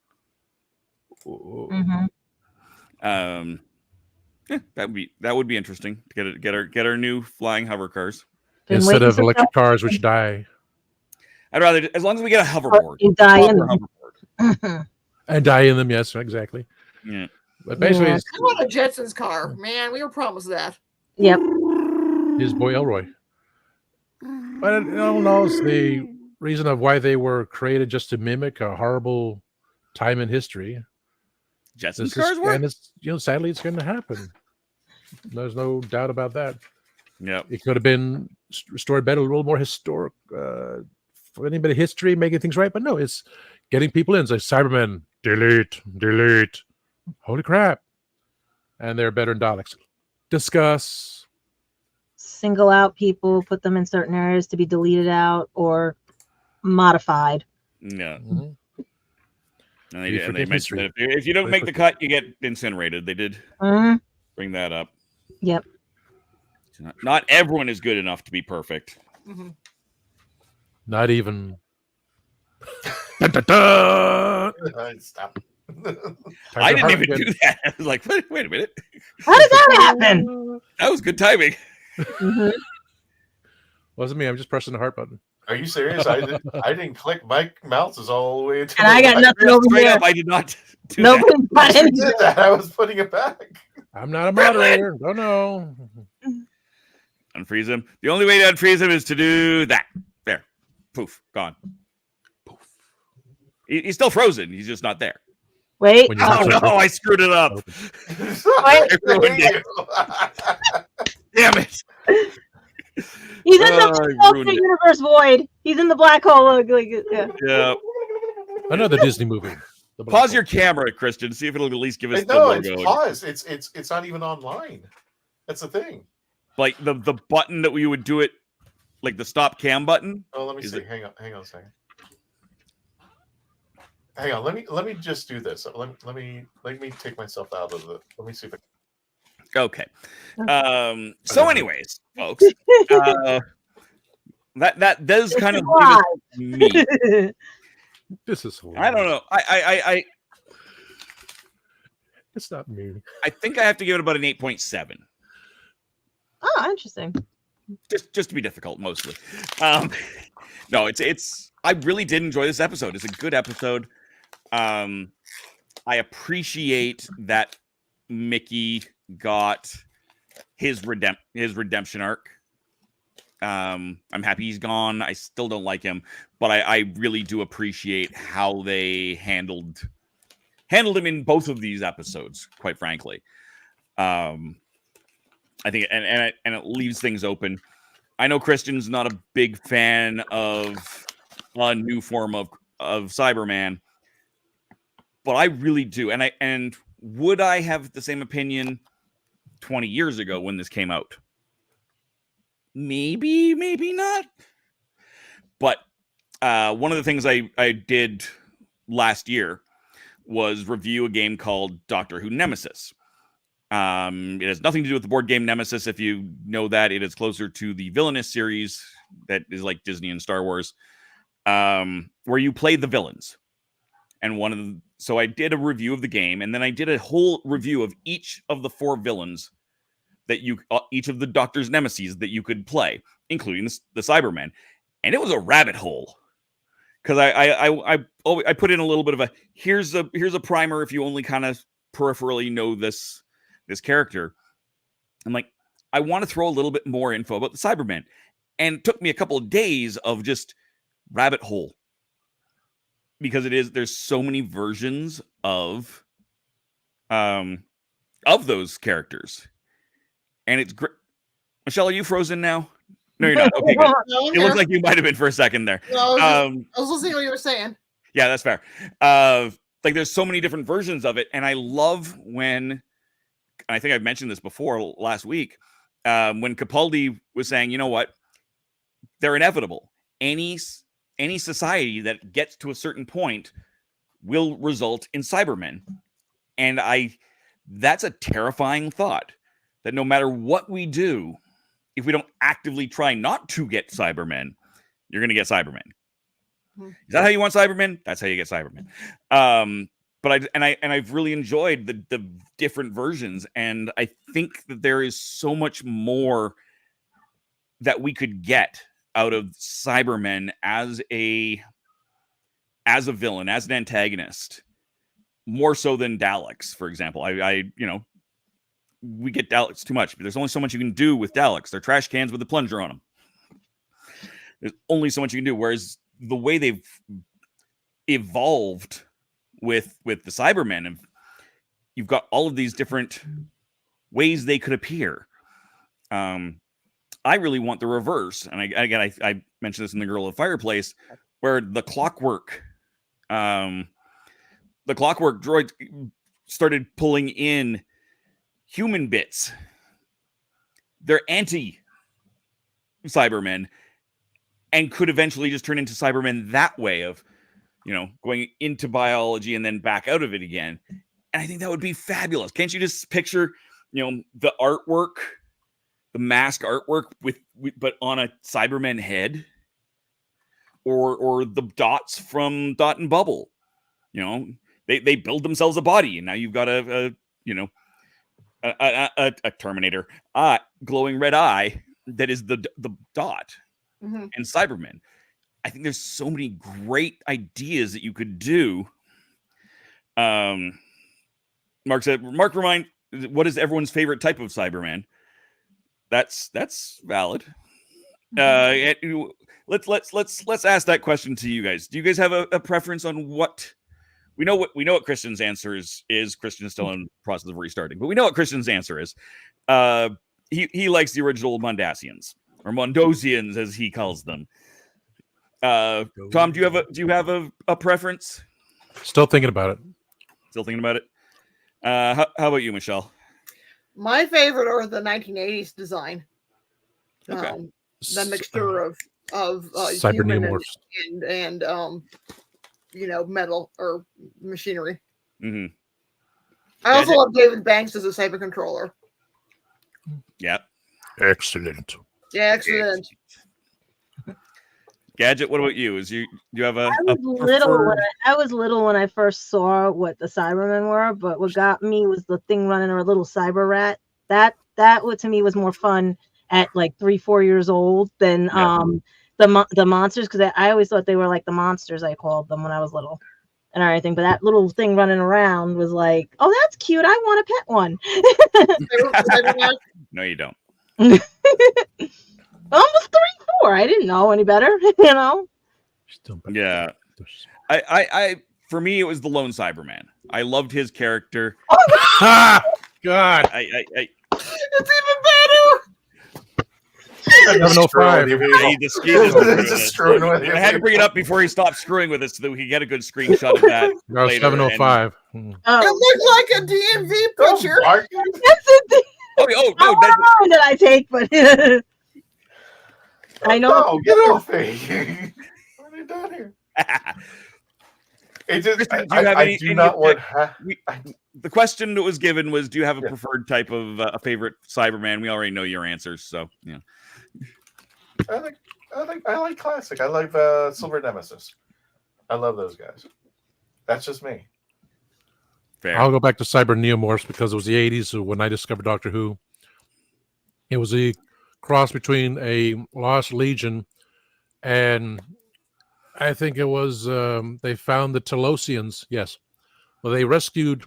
Yeah, that would be interesting to get our new flying hover cars instead of electric cars, which die. I'd rather, as long as we get a hoverboard, you die in them. And die in them. Yes, exactly. Yeah, but basically, I want a Jetsons car, man. We were promised that. Yep. His boy Elroy. But it all knows the reason of why they were created, just to mimic a horrible time in history. Jetsons cars work. And it's, sadly, it's going to happen. There's no doubt about that. Yeah, it could have been restored better, a little more historic, for any bit of history, making things right. But no, it's getting people in. It's like Cyberman, delete. Holy crap! And they're better than Daleks. Discuss. Single out people, put them in certain areas to be deleted out or modified. Yeah. Mm-hmm. And they mentioned that if you don't make the cut, you get incinerated. They did bring that up. Yep. Not everyone is good enough to be perfect. Mm-hmm. Not even. Dun, dun, dun. Stop. I didn't even do that. I was like, wait a minute. How did that happen? That was good timing. Mm-hmm. Wasn't me. I'm just pressing the heart button. Are you serious? I didn't click. My mouse is all the way to and I got nothing over straight here. up. I did not do Nobody that. I did that. I was putting it back. I'm not a moderator. Don't know. Unfreeze him. The only way to unfreeze him is to do that. There. Poof. Gone. Poof. He's still frozen. He's just not there. Wait. Oh, no. I screwed it up. Damn it. He's in the alternate universe void. He's in the black hole. Yeah. Another Disney movie. Pause your camera, Christian. See if it'll at least give us the No, logo. it's paused. It's not even online. That's the thing. Like the button that we would do it, like the stop cam button. Oh, let me see. Hang on a second. Hang on. Let me just do this. Let me take myself out of the. Let me see if I. Okay. So, anyways, folks, that does kind of give me. This is. I don't know. I. It's not me. I think I have to give it about an 8.7. Oh, interesting. Just to be difficult, mostly. No, it's. I really did enjoy this episode. It's a good episode. I appreciate that Mickey got his redemption arc. I'm happy he's gone. I still don't like him, but I really do appreciate how they handled him in both of these episodes, quite frankly. I think and it leaves things open. I know Christian's not a big fan of a new form of Cyberman, but I really do. And would I have the same opinion 20 years ago when this came out? Maybe not. But one of the things I did last year was review a game called Doctor Who Nemesis. It has nothing to do with the board game Nemesis. If you know that, it is closer to the Villainous series that is like Disney and Star Wars, where you play the villains. And so I did a review of the game, and then I did a whole review of each of the 4 villains that each of the Doctor's Nemesis that you could play, including the Cybermen. And it was a rabbit hole. Because I put in a little bit of a here's a primer if you only kind of peripherally know this character. I'm like, I want to throw a little bit more info about the Cybermen. And it took me a couple of days of just rabbit hole. Because there's so many versions of those characters. And it's great. Michelle, are you frozen now? No, you're not. Okay, good. No, it looks like you might have been for a second there. No, I was listening to what you were saying. Yeah, that's fair. Like there's so many different versions of it. And I love when, and I think I've mentioned this before last week, when Capaldi was saying, you know what? They're inevitable. Any society that gets to a certain point will result in Cybermen. And that's a terrifying thought, that no matter what we do, if we don't actively try not to get Cybermen, you're going to get Cybermen. Is that how you want Cybermen? That's how you get Cybermen. But I've really enjoyed the different versions, and I think that there is so much more that we could get out of Cybermen as a villain, as an antagonist, more so than Daleks, for example. We get Daleks too much, but there's only so much you can do with Daleks. They're trash cans with a plunger on them. There's only so much you can do. Whereas the way they've evolved with the Cybermen, and you've got all of these different ways they could appear. I really want the reverse, and I mentioned this in the Girl of the Fireplace, where the clockwork droid started pulling in human bits. They're anti-Cybermen and could eventually just turn into Cybermen that way of, going into biology and then back out of it again. And I think that would be fabulous. Can't you just picture, the artwork, the mask artwork but on a Cyberman head, or the dots from Dot and Bubble? They build themselves a body, and now you've got a Terminator glowing red eye that is the Dot and Cybermen. I think there's so many great ideas that you could do. Mark said, Mark, remind, what is everyone's favorite type of Cyberman? That's valid. Let's ask that question to you guys. Do you guys have a preference on what? We know what Christian's answer is. Christian is still in the process of restarting, but we know what Christian's answer is. He likes the original Mondasians, or Mondosians as he calls them. Tom, do you have a preference? Still thinking about it. How about you, Michelle? My favorite are the 1980s design. Okay. The mixture of cyber human neomorphs and metal or machinery. Mm-hmm. I also love David Banks as a cyber controller. Yeah. Excellent. Yeah, excellent. Gadget, what about you? Do you have a I was little when I first saw what the Cybermen were, but what got me was the thing running a little cyber rat. That to me was more fun at like 3-4 years old than the monsters, because I always thought they were like the monsters, I called them when I was little and everything. But that little thing running around was like, oh, that's cute. I want to pet one. No, you don't. Almost 3-4. I didn't know any better, Yeah. I for me, it was the lone Cyberman. I loved his character. God. It's even better. 705. He just screwing with it. I had to bring it up before he stopped screwing with us so that we could get a good screenshot of that. No, later. 705. It looked like a DMV picture. Yes, it did. No, that I take, but I know. No, get off me. What are you doing here? It just, I do not want. The question that was given was, do you have a preferred type of a favorite Cyberman? We already know your answers, so yeah. I like classic. I like Silver Nemesis. I love those guys. That's just me. Fair. I'll go back to cyber neomorphs because it was the 80s when I discovered Doctor Who. It was a cross between a Lost Legion and I think it was they found the Telosians. Yes. Well, they rescued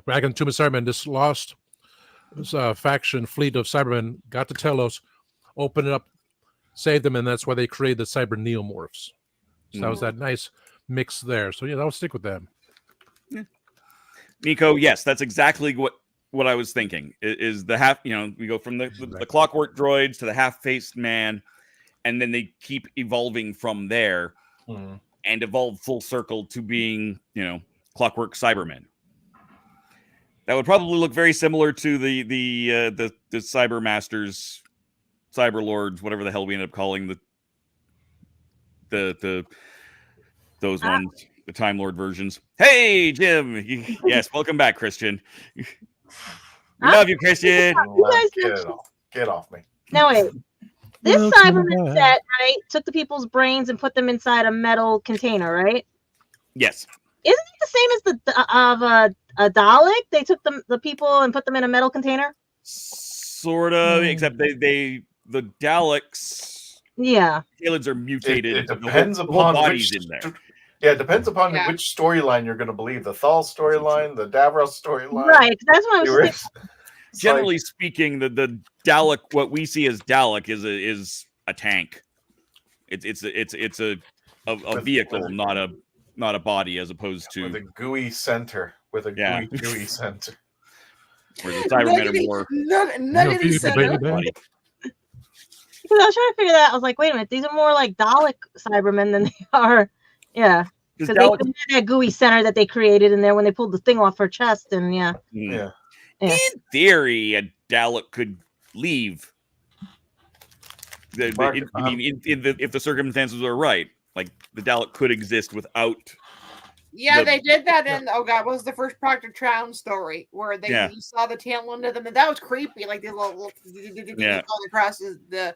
back in Tomb of Cybermen this lost faction fleet of Cybermen, got to Telos, opened it up, saved them, and that's why they created the cyber neomorphs. So that was that nice mix there. So yeah, I'll stick with them. Yeah. Nico, yes, that's exactly what I was thinking. Is the half, we go from the clockwork droids to the half-faced man, and then they keep evolving from there and evolve full circle to being, clockwork Cybermen. That would probably look very similar to the Cyber Masters, Cyber Lords, whatever the hell we end up calling those ones, the Time Lord versions. Hey, Jim. Yes, welcome back, Christian. We love you, Christian. Get off me. No, wait. This Cyberman set, right, took the people's brains and put them inside a metal container, right? Yes. Isn't it the same as the a Dalek? They took the people and put them in a metal container? Sort of, except the Daleks. Yeah. Aliens are mutated. It depends upon bodies which, in there. Yeah, it depends upon which storyline you're going to believe. The Thal storyline, the Davros storyline. Right, that's what I was thinking. Generally speaking, the Dalek, what we see as Dalek, is a tank. It's a a vehicle, not a body, as opposed to with a gooey center. With a gooey center. Where the Cybermen are more nuggety center. body. Because I was trying to figure that out. I was like, wait a minute, these are more like Dalek Cybermen than they are. Yeah. Because they had that gooey center that they created in there when they pulled the thing off her chest, and yeah. In theory, a Dalek could leave. If the circumstances are right, like the Dalek could exist without. Yeah, they did that in what was the first Proctor Trown story where you saw the tail end of them, and that was creepy. Like these little going across the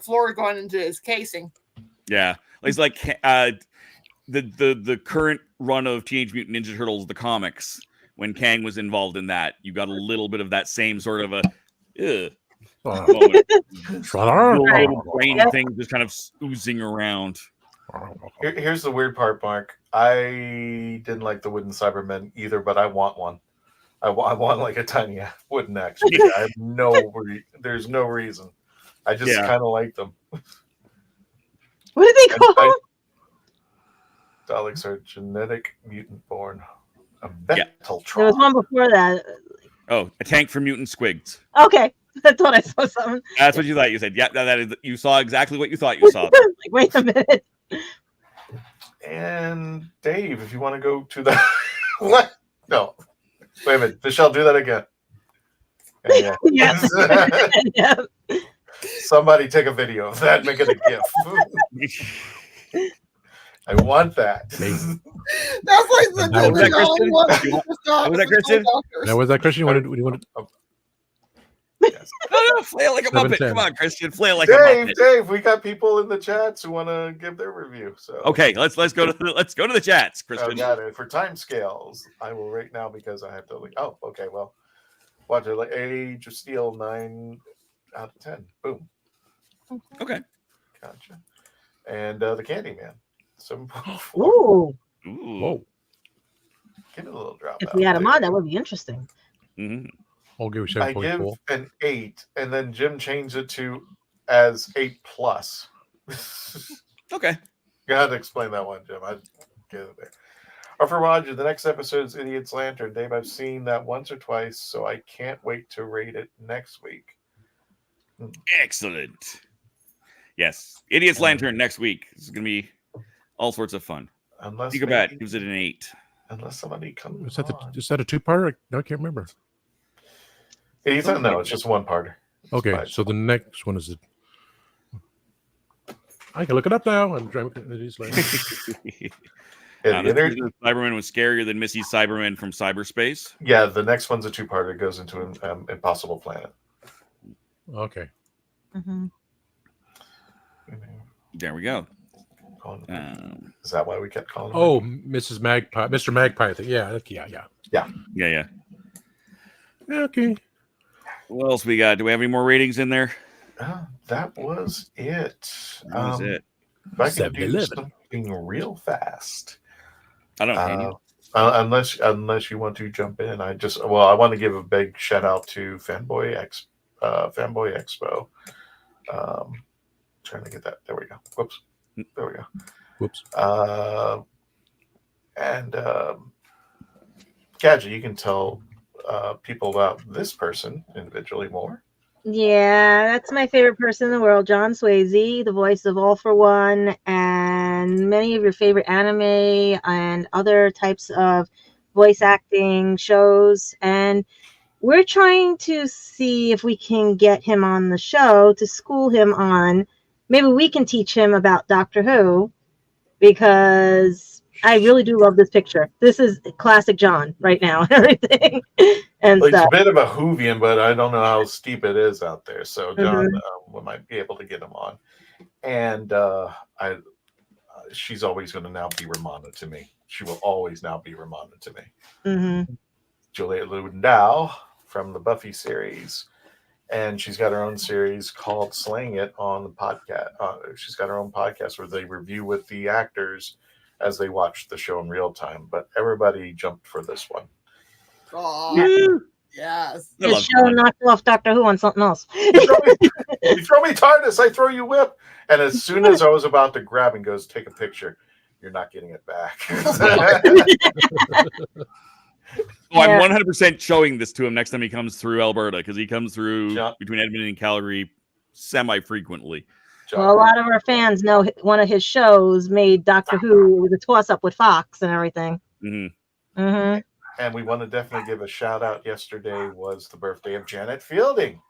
floor going into his casing. Yeah, it's like the current run of Teenage Mutant Ninja Turtles, the comics, when Kang was involved in that, you got a little bit of that same sort of a moment. Little brain thing just kind of oozing around. Here's the weird part, Mark. I didn't like the wooden Cybermen either, but I want one. I want like a tiny wooden action. I have there's no reason. I just kind of like them. What are they called? Daleks are genetic mutant born. A There was one before that. Oh, a tank for mutant squigs. Okay. I thought I saw something. That's what you thought. You said, yeah, that is. You saw exactly what you thought you saw. Like, wait a minute. And Dave, if you want to go to the what? No, wait a minute. Michelle, do that again. Yeah. Somebody take a video of that. Make it a GIF. I want that. That's like the Was that Christian? Now, was that Christian? You wanted? No, flail like a Muppet. Come on, Christian, flail like a Muppet. Dave, we got people in the chats who want to give their review. So okay, let's go to the chats, Christian. Got it. For time scales, I will right now because I have to. Oh, okay. Well, watch it. Like Age of Steel, 9 out of 10. Boom. Okay. Gotcha. And the Candyman, 7.4. Ooh. Whoa. Give it a little drop. If we had him on, that would be interesting. Mm-hmm. I'll give you I 7.4. give an 8, and then Jim changed it to as 8+. Okay. You had to explain that one, Jim. I'd get it there. For Roger, the next episode is Idiot's Lantern. Dave, I've seen that once or twice, so I can't wait to rate it next week. Excellent. Yes, Idiot's Lantern next week. This is going to be all sorts of fun. Unless Gigabat gives it an 8. Unless somebody comes Is that a two-parter? No, I can't remember. No, it's just one parter. Okay, so the next one is I can look it up now. I'm trying to Cyberman was scarier than Missy's Cyberman from cyberspace. Yeah, the next one's a two-parter. It goes into an Impossible Planet. Okay. Mm-hmm. There we go. Is that why we kept calling him? Oh, Mrs. Magpie, Mr. Magpie. Yeah. Okay. What else we got? Do we have any more ratings in there? That was it. That was it. If I can do something real fast. I don't know. Unless you want to jump in. I want to give a big shout out to Fanboy Expo. Trying to get that. There we go. Whoops. There we go. Whoops. And Gadget, you can tell people about this person individually more. Yeah, that's my favorite person in the world, John Swayze, the voice of All for One and many of your favorite anime and other types of voice acting shows. And we're trying to see if we can get him on the show to school him on. Maybe we can teach him about Doctor Who, because I really do love this picture. This is classic John right now. Everything. And it's a bit of a Whovian, but I don't know how steep it is out there. So John, we might be able to get him on. And she's always going to now be Ramona to me. She will always now be Ramona to me. Mm-hmm. Juliet Lewin-Dow from the Buffy series. And she's got her own series called Slaying It on the podcast. She's got her own podcast where they review with the actors as they watch the show in real time. But everybody jumped for this one. Yes. His show knocked off Doctor Who on something else. You throw me TARDIS, I throw you whip. And as soon as I was about to grab and goes, take a picture, you're not getting it back. Oh, I'm 100% showing this to him next time he comes through Alberta, because he comes through between Edmonton and Calgary semi-frequently. Well, a lot of our fans know one of his shows made Doctor Who with a toss-up with Fox and everything. Mm-hmm. Mm-hmm. And we want to definitely give a shout out. Yesterday was the birthday of Janet Fielding.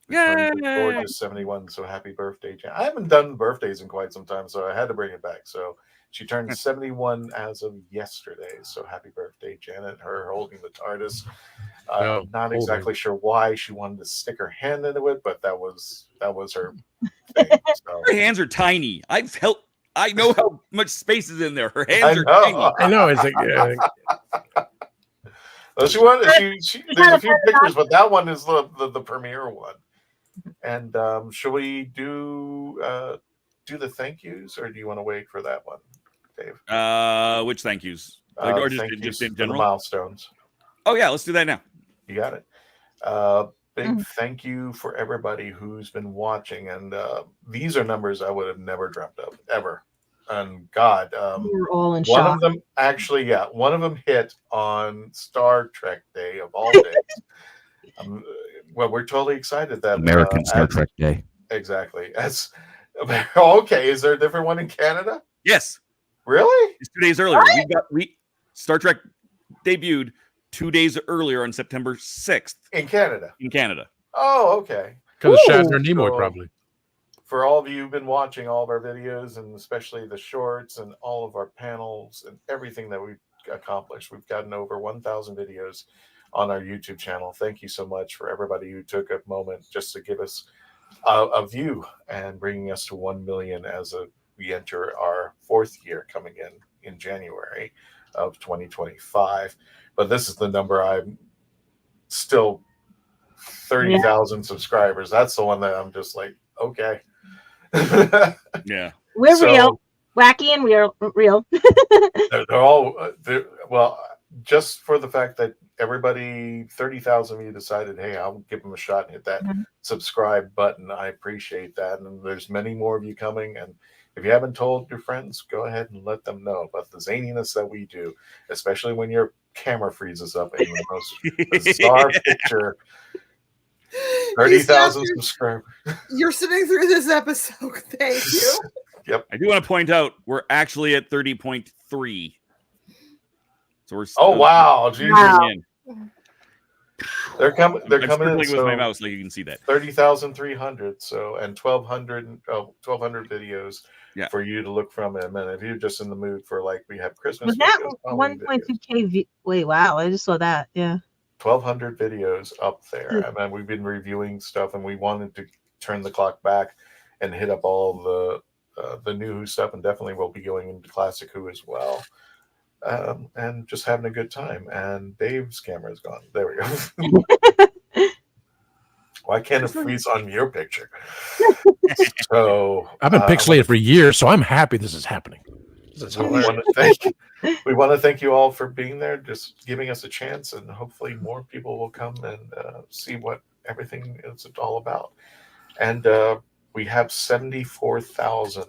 Yay! Gorgeous 71. So happy birthday, Janet. I haven't done birthdays in quite some time, so I had to bring it back. So she turned 71 as of yesterday. So happy birthday, Janet. Her holding the TARDIS. Not exactly sure why she wanted to stick her hand into it, but that was her thing. So. Her hands are tiny. I know how much space is in there. Her hands are tiny. I know. It's like well, there's a few pictures, but that one is the premiere one. And shall we do the thank yous, or do you want to wait for that one, Dave? Which thank yous? Or just in general? The milestones. Oh yeah, let's do that now. You got it. Big thank you for everybody who's been watching, and these are numbers I would have never dreamt of ever. And God, we're all in one shock. of them actually, one of them hit on Star Trek Day of all days. Well, we're totally excited that American Star Trek Day. Exactly. Okay, is there a different one in Canada? Yes. Really? It's 2 days earlier. Star Trek debuted 2 days earlier on September 6th. In Canada. Oh, okay. Because of Shatner Nimoy, probably. For all of you who've been watching all of our videos, and especially the shorts and all of our panels and everything that we've accomplished, we've gotten over 1,000 videos on our YouTube channel. Thank you so much for everybody who took a moment just to give us a view and bringing us to 1 million as we enter our 4th year coming in January of 2025. But this is the number I'm still 30,000 subscribers. That's the one that I'm just like, okay. Yeah. We're real. Wacky and real. they're all well, just for the fact that everybody, 30,000 of you decided, hey, I'll give them a shot and hit that subscribe button. I appreciate that. And there's many more of you coming. And if you haven't told your friends, go ahead and let them know about the zaniness that we do, especially when your camera freezes up in the most bizarre picture. 30,000 subscribers. You're sitting through this episode. Thank you. Yep. I do want to point out we're actually at 30.3. So we're wow. Wow. They're coming I'm in with my mouse, like you can see that. 30,300. So, and 1,200 videos for you to look from them. And if you're just in the mood for, like, we have Christmas. Was that 1.2K? Wait, wow. I just saw that. Yeah. 1,200 videos up there. And then we've been reviewing stuff, and we wanted to turn the clock back and hit up all the new Who stuff, and definitely we'll be going into Classic Who as well. And just having a good time. And Dave's camera is gone. There we go. Why can't it freeze on your picture? So I've been pixelated for years, so I'm happy this is happening. We want to thank you all for being there, just giving us a chance, and hopefully more people will come and see what everything is all about. And we have 74,000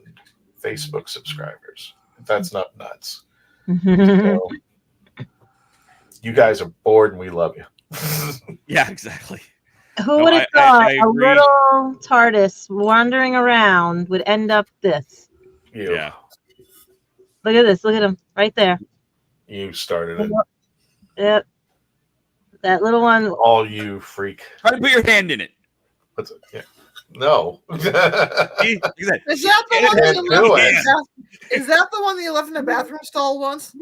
Facebook subscribers. That's not nuts. So, you guys are bored, and we love you. Yeah, exactly. Who would have thought a little TARDIS wandering around would end up this? Yeah. Look at this. Look at him right there. You started it. Yep. That little one. All you freak. Try to put your hand in it. What's it? Yeah. No. Is that the one that you left? Is that the one that you left in the bathroom stall once?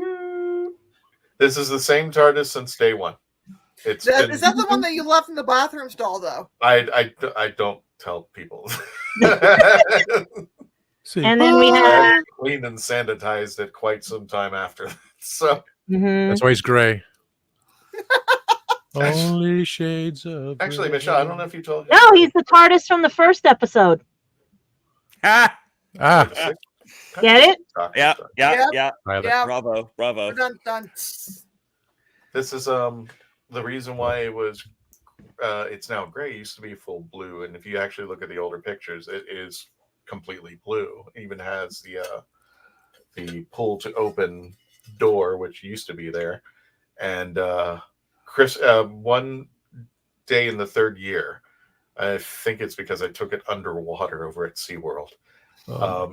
This is the same TARDIS since day one. Is that the one that you left in the bathroom stall, though? I don't tell people. And then we have cleaned and sanitized it quite some time after that. So that's why he's gray. Only shades of. Actually, Michelle, I don't know if you told. No, he's the TARDIS from the first episode. Ah. Get it? Yeah. Yeah. Bravo. Dun. This is the reason why it was it's now gray. It used to be full blue, and if you actually look at the older pictures, it is completely blue. It even has the pull to open door, which used to be there. And Chris, one day in the third year, I think it's because I took it underwater over at SeaWorld.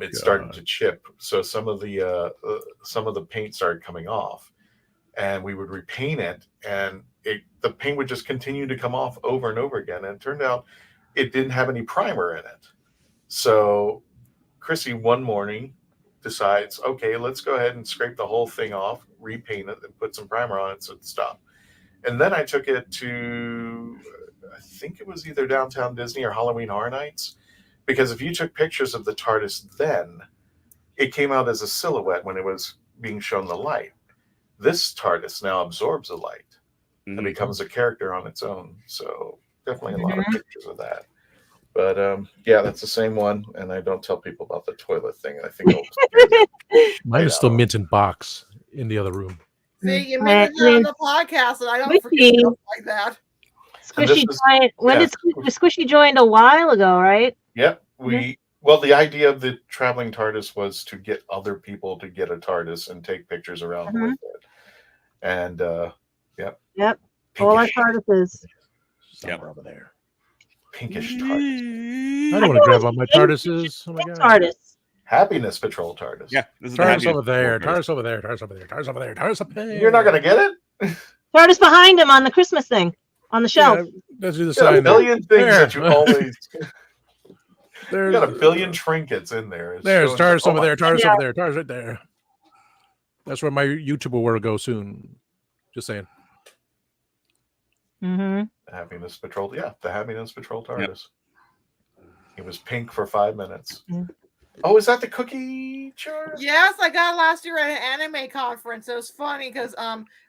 It started to chip, so some of the paint started coming off, and we would repaint it, and the paint would just continue to come off over and over again. And it turned out it didn't have any primer in it. So Chrissy one morning decides, okay, let's go ahead and scrape the whole thing off, repaint it, and put some primer on it so it stopped. And then I took it to, I think it was either Downtown Disney or Halloween Horror Nights, because if you took pictures of the TARDIS then, it came out as a silhouette when it was being shown the light. This TARDIS now absorbs the light and becomes a character on its own. So definitely a lot of pictures of that. But yeah, that's the same one. And I don't tell people about the toilet thing. I think mine is still mint in box in the other room. See, you made it on the podcast, and I don't forget stuff like that. Squishy joined. When did Squishy joined a while ago, right? Yep. Well, the idea of the traveling TARDIS was to get other people to get a TARDIS and take pictures around with it. And Yep. All our TARDISes. Somewhere over there. Pinkish TARDIS. I don't want to grab on my TARDISes. Oh my God. TARDIS. Happiness Patrol TARDIS. Yeah. This is TARDIS over there. TARDIS over there. TARDIS over there. TARDIS over there. TARDIS up there. You're not going to get it? TARDIS behind him on the Christmas thing on the shelf. Yeah, let's do the Got sign. a billion things there. that you always. There's got a billion trinkets in there. There's TARDIS over there. TARDIS Yeah. over there. TARDIS right there. That's where my YouTuber will go soon. Just saying. Happiness Patrol. Yeah, the Happiness Patrol TARDIS. It was pink for 5 minutes. Oh, is that the cookie jar? Yes, I got it last year at an anime conference. It was funny because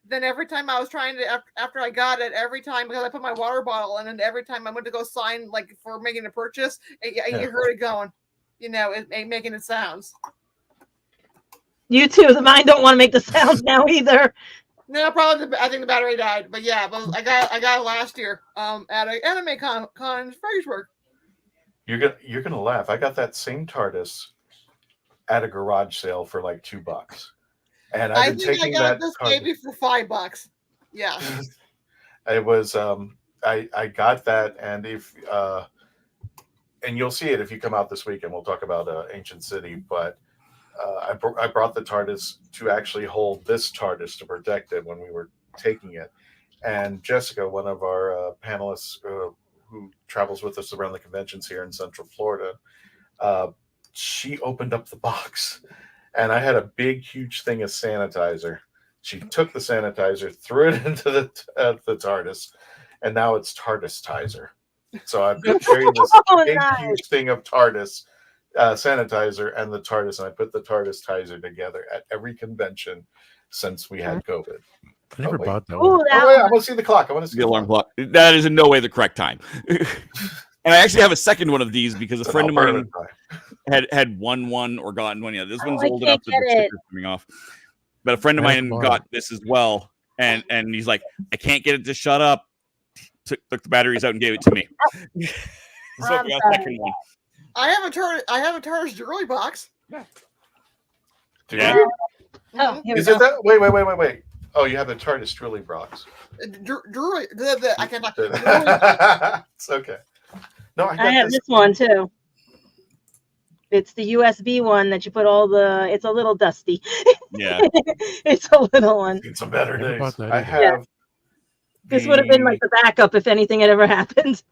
then every time I was trying to, after I got it, every time, because I put my water bottle in, and every time I went to go sign, like for making a purchase, you heard it going, it making it sounds. You too. The mine don't want to make the sounds now either. No, probably I think the battery died, but yeah, but I got it last year at an anime con in Fredericksburg. You're gonna laugh. I got that same TARDIS at a garage sale for like $2, and I've been taking that. This baby for $5. Yeah, it was. I got that, and and you'll see it if you come out this week, and we'll talk about Ancient City. But I brought the TARDIS to actually hold this TARDIS to protect it when we were taking it, and Jessica, one of our panelists who travels with us around the conventions here in Central Florida, she opened up the box, and I had a big, huge thing of sanitizer. She took the sanitizer, threw it into the TARDIS, and now it's TARDIS-tizer. So I've been carrying this big, huge thing of TARDIS sanitizer and the TARDIS, and I put the TARDIS-tizer together at every convention since we had COVID. I never bought that one. one. I want to see the clock. I want to see the alarm clock. That is in no way the correct time. And I actually have a second one of these because a friend of mine had won one or gotten one. Yeah, this one's old enough that the sticker's coming off. But a friend of mine got this as well, and he's like, I can't get it to shut up. Took the batteries out and gave it to me. So we got a second one. I have a TARDIS jewelry box. Yeah. Oh, Is it that? Wait. Oh, you have the TARDIS jewelry box. Jewelry. I can talk. It's okay. No, I have this one too. It's the USB one that you put all the. It's a little dusty. Yeah. It's a little one. It's a better days. I have. Yeah. This would have been like the backup if anything had ever happened.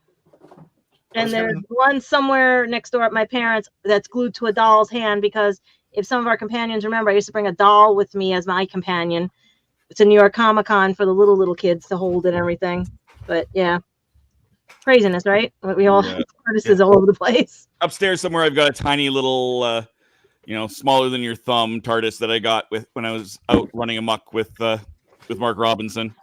And there's one somewhere next door at my parents' that's glued to a doll's hand, because if some of our companions remember, I used to bring a doll with me as my companion. It's a New York Comic-Con for the little kids to hold and everything. But yeah, craziness, right? We all TARDISes all over the place. Upstairs somewhere, I've got a tiny little, smaller than your thumb TARDIS that I got when I was out running amok with Mark Robinson.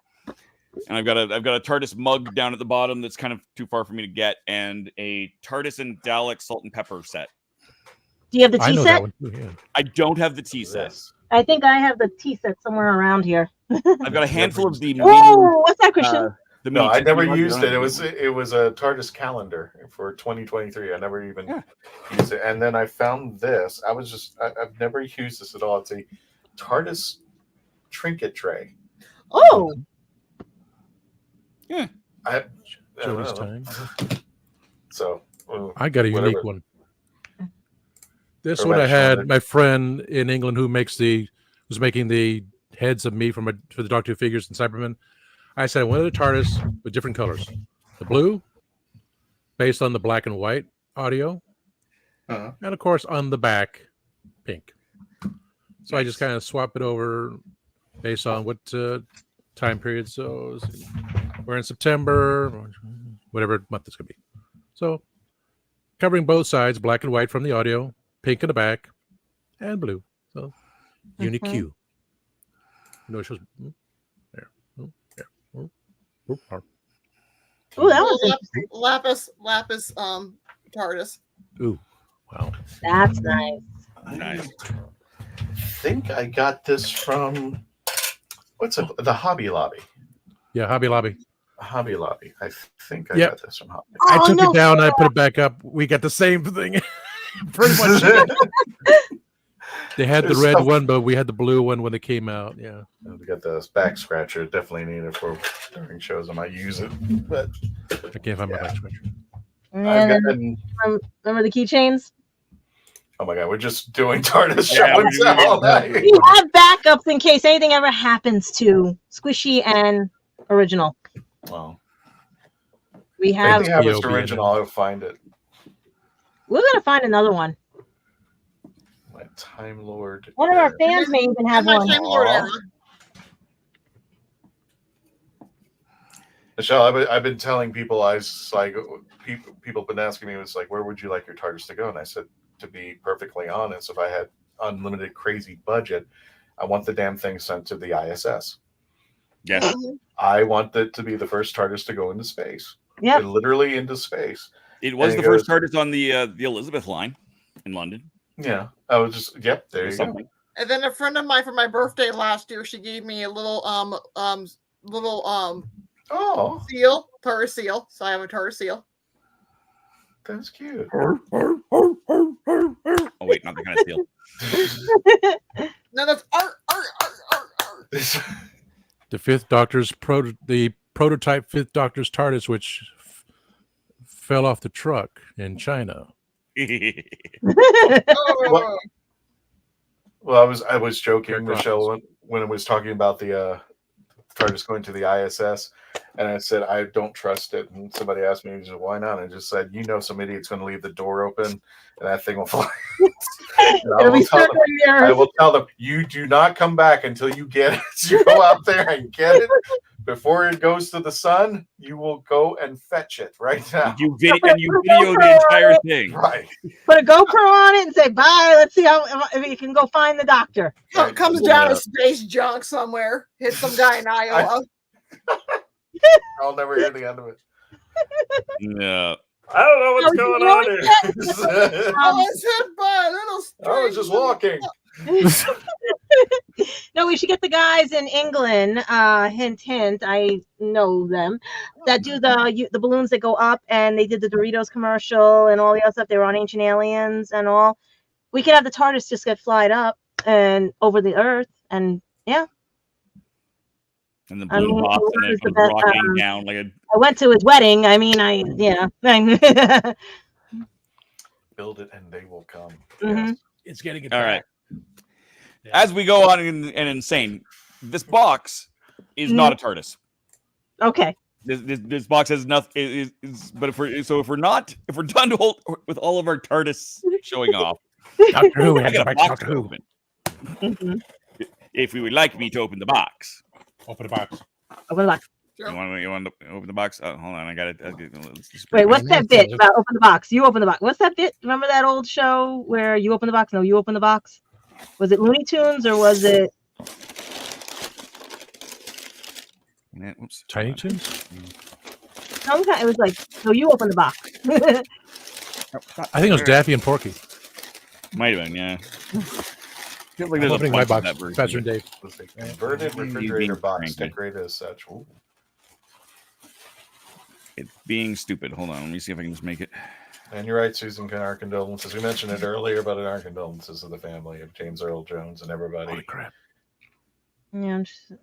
And I've got a TARDIS mug down at the bottom that's kind of too far for me to get, and a TARDIS and Dalek salt and pepper set. Do you have the tea set? I don't have the tea set. I think I have the tea set somewhere around here. I've got a handful of the Oh, what's that, Christian? No, I never used it. It was a TARDIS calendar for 2023. I never even used it. And then I found this. I've never used this at all. It's a TARDIS trinket tray. Oh. Yeah. Joey's time. So I got a unique one. This one I had my friend in England who was making the heads of me for the Doctor Who figures in Cyberman. I said I wanted a TARDIS with different colors. The blue, based on the black and white audio, and of course on the back, pink. So I just kind of swap it over based on what time period. So we're in September, or whatever month it's going to be. So covering both sides, black and white from the audio, pink in the back, and blue. So unique Q. You know, it shows there. There. Oh, that was lapis TARDIS. Ooh, wow. That's nice. Nice. I think I got this from the Hobby Lobby. Yeah, Hobby Lobby. Hobby Lobby. I think I got this from Hobby. I took it down. I put it back up. We got the same thing. Pretty much. They had the red one, but we had the blue one when it came out. Yeah. We got the back scratcher. Definitely need it for during shows. I might use it, but I can't find my back scratcher. And remember the keychains? Oh my god, we're just doing TARDIS showings all night. We have backups in case anything ever happens to Squishy and Original. Well, we have. If anything happens to Original, I'll find it. We're gonna find another one. My Time Lord. One of our fans may even have one. Time Lord era. Michelle, I've been telling people, people have been asking me, it's like, where would you like your TARDIS to go? And I said, to be perfectly honest, if I had unlimited crazy budget, I want the damn thing sent to the ISS. Yes. I want it to be the first TARDIS to go into space. Yeah. Literally into space. It was the first TARDIS on the Elizabeth line in London. Yeah. I was just there you go. And then a friend of mine for my birthday last year, she gave me a little seal, TARDIS seal. So I have a TARDIS seal. That's cute. Oh wait, not the kind of seal. No, that's art. The Fifth Doctor's prototype Fifth Doctor's TARDIS, which fell off the truck in China. Well, I was joking, Michelle, when I was talking about the TARDIS going to the ISS, and I said I don't trust it. And somebody asked me, why not? And I just said, some idiot's going to leave the door open, and that thing will fly. I will tell them, you do not come back until you get it. You go out there and get it. Before it goes to the sun, you will go and fetch it right now. You video the entire thing. Right. Put a GoPro on it and say, bye. Let's see if you can go find the doctor. It comes down to space junk somewhere. Hit some guy in Iowa. I'll never hear the end of it. No. I don't know what's going on here. I was hit by a little I was just walking. No, we should get the guys in England. Hint, hint. I know them that do the balloons that go up, and they did the Doritos commercial and all the other stuff. They were on Ancient Aliens and all. We could have the TARDIS just get flied up and over the Earth, and yeah. And the balloon pops and it comes rocking down like a. I went to his wedding. Build it and they will come. Mm-hmm. Yes. It's getting it. All right. As we go on and insane, this box is not a TARDIS. Okay. This box has nothing. But if we're done with all of our TARDIS showing off, Doctor Who, I got a box Doctor to Who. open. If you would like me to open the box, open the box. Open the box. You want to open the box? Oh, hold on, I got it. Wait, what's that bit about open the box? You open the box. What's that bit? Remember that old show where you open the box? No, you open the box. Was it Looney Tunes or was it Tiny Toons? It was like, so you open the box. I think it was Daffy and Porky. Might have been, yeah. feels like there's a opening my bunch of box that version. faster than Dave. With a converted refrigerator box decorated as such. Ooh. It's being stupid. Hold on, let me see if I can just make it. And you're right, Susan. Our condolences. We mentioned it earlier, but our condolences to the family of James Earl Jones and everybody. Holy crap. Yeah, I'm just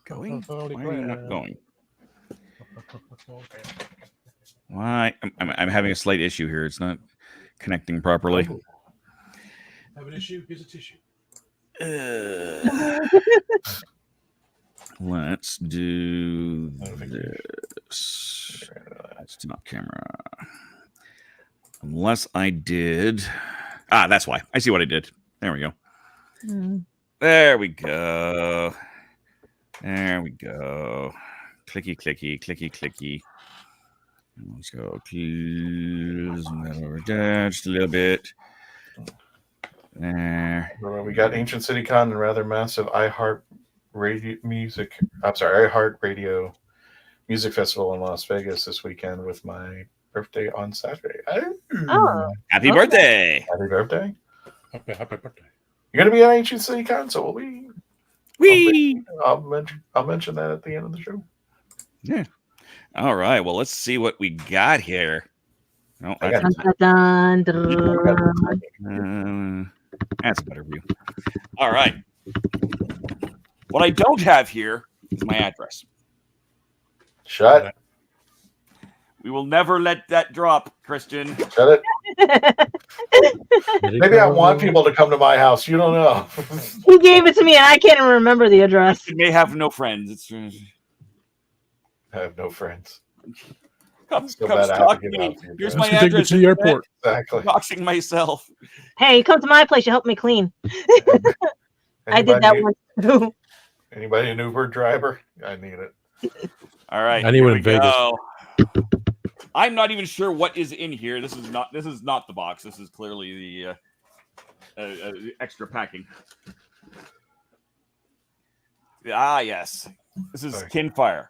Going? Why are you not going? Why? I'm having a slight issue here. It's not connecting properly. Have an issue? Here's a tissue. Let's do this. It's not camera. Unless I did. That's why. I see what I did. There we go. There we go. There we go. Clicky, clicky, clicky, clicky. Let's go. Zoom that over there just a little bit. There. We got Ancient City Con and rather massive iHeart Radio Music Festival in Las Vegas this weekend with my birthday on Saturday. Oh, happy birthday! Happy birthday! Happy birthday! You're gonna be at Ancient City Con, so we'll be. I'll mention that at the end of the show. Yeah. All right. Well, let's see what we got here. No, that's a better view. All right. What I don't have here is my address. Shut. We will never let that drop, Christian. Shut it. Maybe I want people to come to my house. You don't know. He gave it to me, and I can't even remember the address. You may have no friends. I have no friends. Come stalk me. Here's my Take me address. to the airport. Exactly. Doxing myself. Hey, come to my place. You help me clean. I did that once too. Anybody an Uber driver? I need it. All right. Anyone in Vegas? I'm not even sure what is in here. This is not the box. This is clearly the extra packing. Yes. This is Kinfire.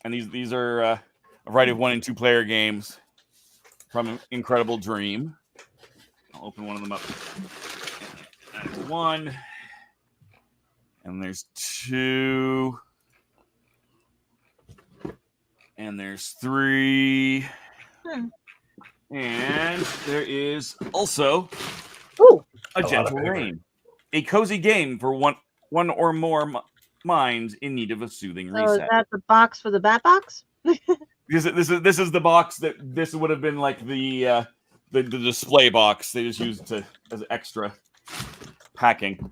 And these are a variety of 1- and 2-player games from Incredible Dream. I'll open one of them up. That's 1. And there's 2. And there's 3. And there is also a Gentle Rain. A cozy game for one or more minds in need of a soothing reset. So is that the box for the Bat Box? This is the box that this would have been like the display box they just used as extra packing.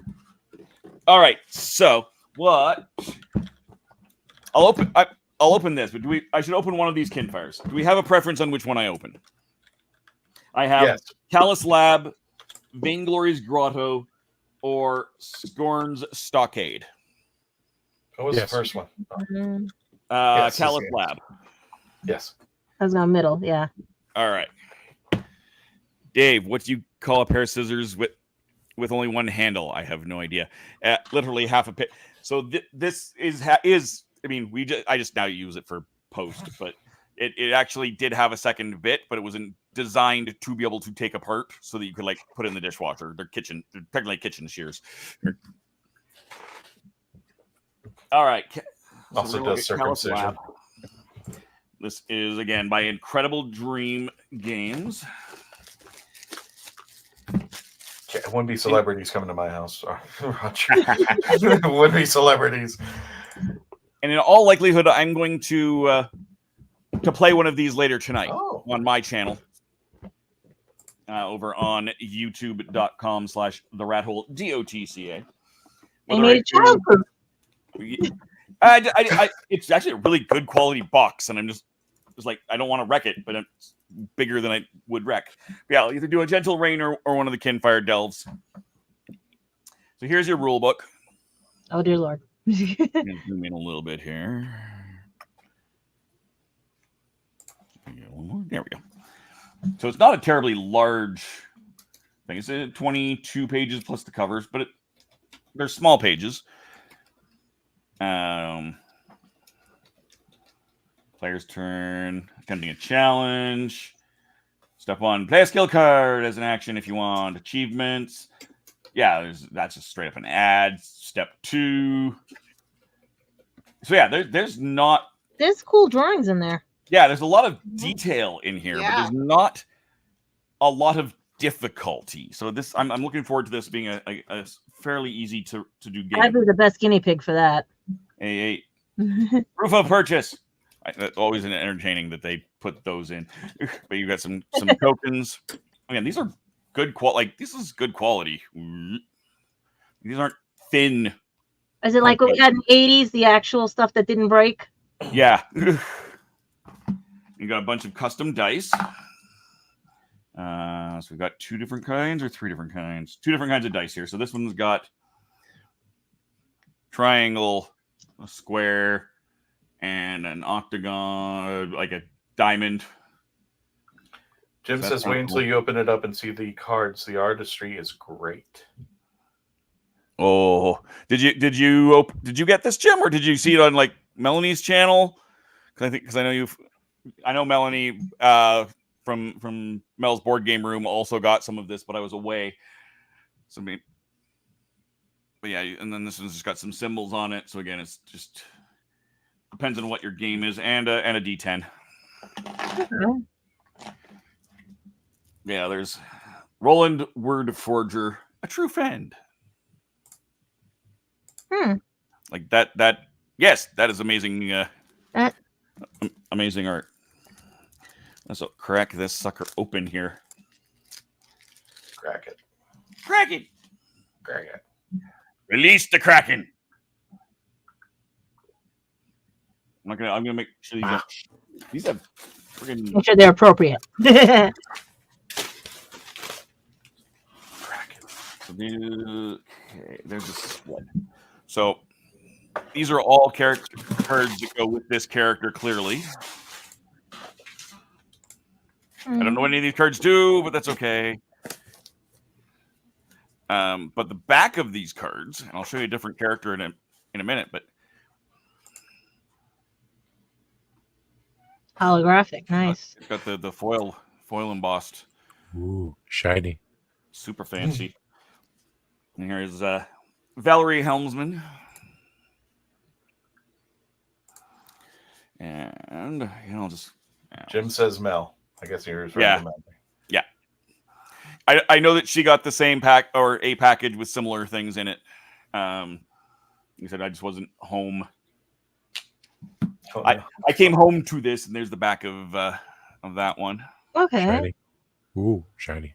All right, so what? I'll open this, but I should open one of these Kinfires. Do we have a preference on which one I open? I have Callus Lab, Vainglory's Grotto, or Scorn's Stockade. What was the first one? Callus Lab. Yes. I was going middle, yeah. All right. Dave, what do you call a pair of scissors with only one handle? I have no idea. Literally half a pit. So this is I mean, I just now use it for post, but it actually did have a second bit, but it wasn't designed to be able to take apart so that you could like put it in the dishwasher. They're technically kitchen shears. All right. Also does circumcision. This is again by Incredible Dream Games. It wouldn't be celebrities coming to my house. It would be celebrities. And in all likelihood, I'm going to play one of these later tonight on my channel over on youtube.com/therathole DOTCA. They made a childproof. It's actually a really good quality box, and I'm just like I don't want to wreck it, but it's bigger than I would wreck. But yeah, I'll either do a Gentle Rain or one of the Kinfire delves. So here's your rule book. Oh dear Lord. Zoom in a little bit here. There we go. So it's not a terribly large thing. It's 22 pages plus the covers, but they're small pages. Player's turn. Attempting a challenge. Step 1, play a skill card as an action if you want. Achievements. Yeah, that's just straight up an ad. Step 2. So yeah, there's cool drawings in there. Yeah, there's a lot of detail in here, but there's not a lot of difficulty. So this, I'm looking forward to this being a fairly easy to do game. I'd be the best guinea pig for that. Hey. Proof of purchase. That's always entertaining that they put those in. But you got some tokens. Again, these are good quality. Like, this is good quality. These aren't thin. Is it like what we had in the 80s, the actual stuff that didn't break? Yeah. You got a bunch of custom dice. So we've got 2 different kinds or 3 different kinds? 2 different kinds of dice here. So this one's got triangle, a square, and an octagon, like a diamond. Jim says, wait until you open it up and see the cards. The artistry is great. Oh, did you get this, Jim, or did you see it on like Melanie's channel? Because I know Melanie from Mel's board game room also got some of this, but I was away. So but yeah, and then this one's just got some symbols on it. So again, it's just depends on what your game is, and a D10. Mm-hmm. Yeah, there's Roland Word Forger, a true friend. Like that. Yes, that is amazing. Amazing art. Let's crack this sucker open here. Crack it. Crack it. Crack it. Release the Kraken. I'm gonna make sure these have friggin'. Make sure they're appropriate. Crack it. So there's this one. So these are all character cards that go with this character, clearly. I don't know what any of these cards do, but that's okay. But the back of these cards, and I'll show you a different character in a minute, but holographic, nice. It's got the foil embossed. Ooh, shiny. Super fancy. And here's Valerie Helmsman. And just Jim says Mel. I guess yours. Yeah. I know that she got the same pack or a package with similar things in it. He said I just wasn't home. I came home to this, and there's the back of that one. Okay. Shiny. Ooh, shiny.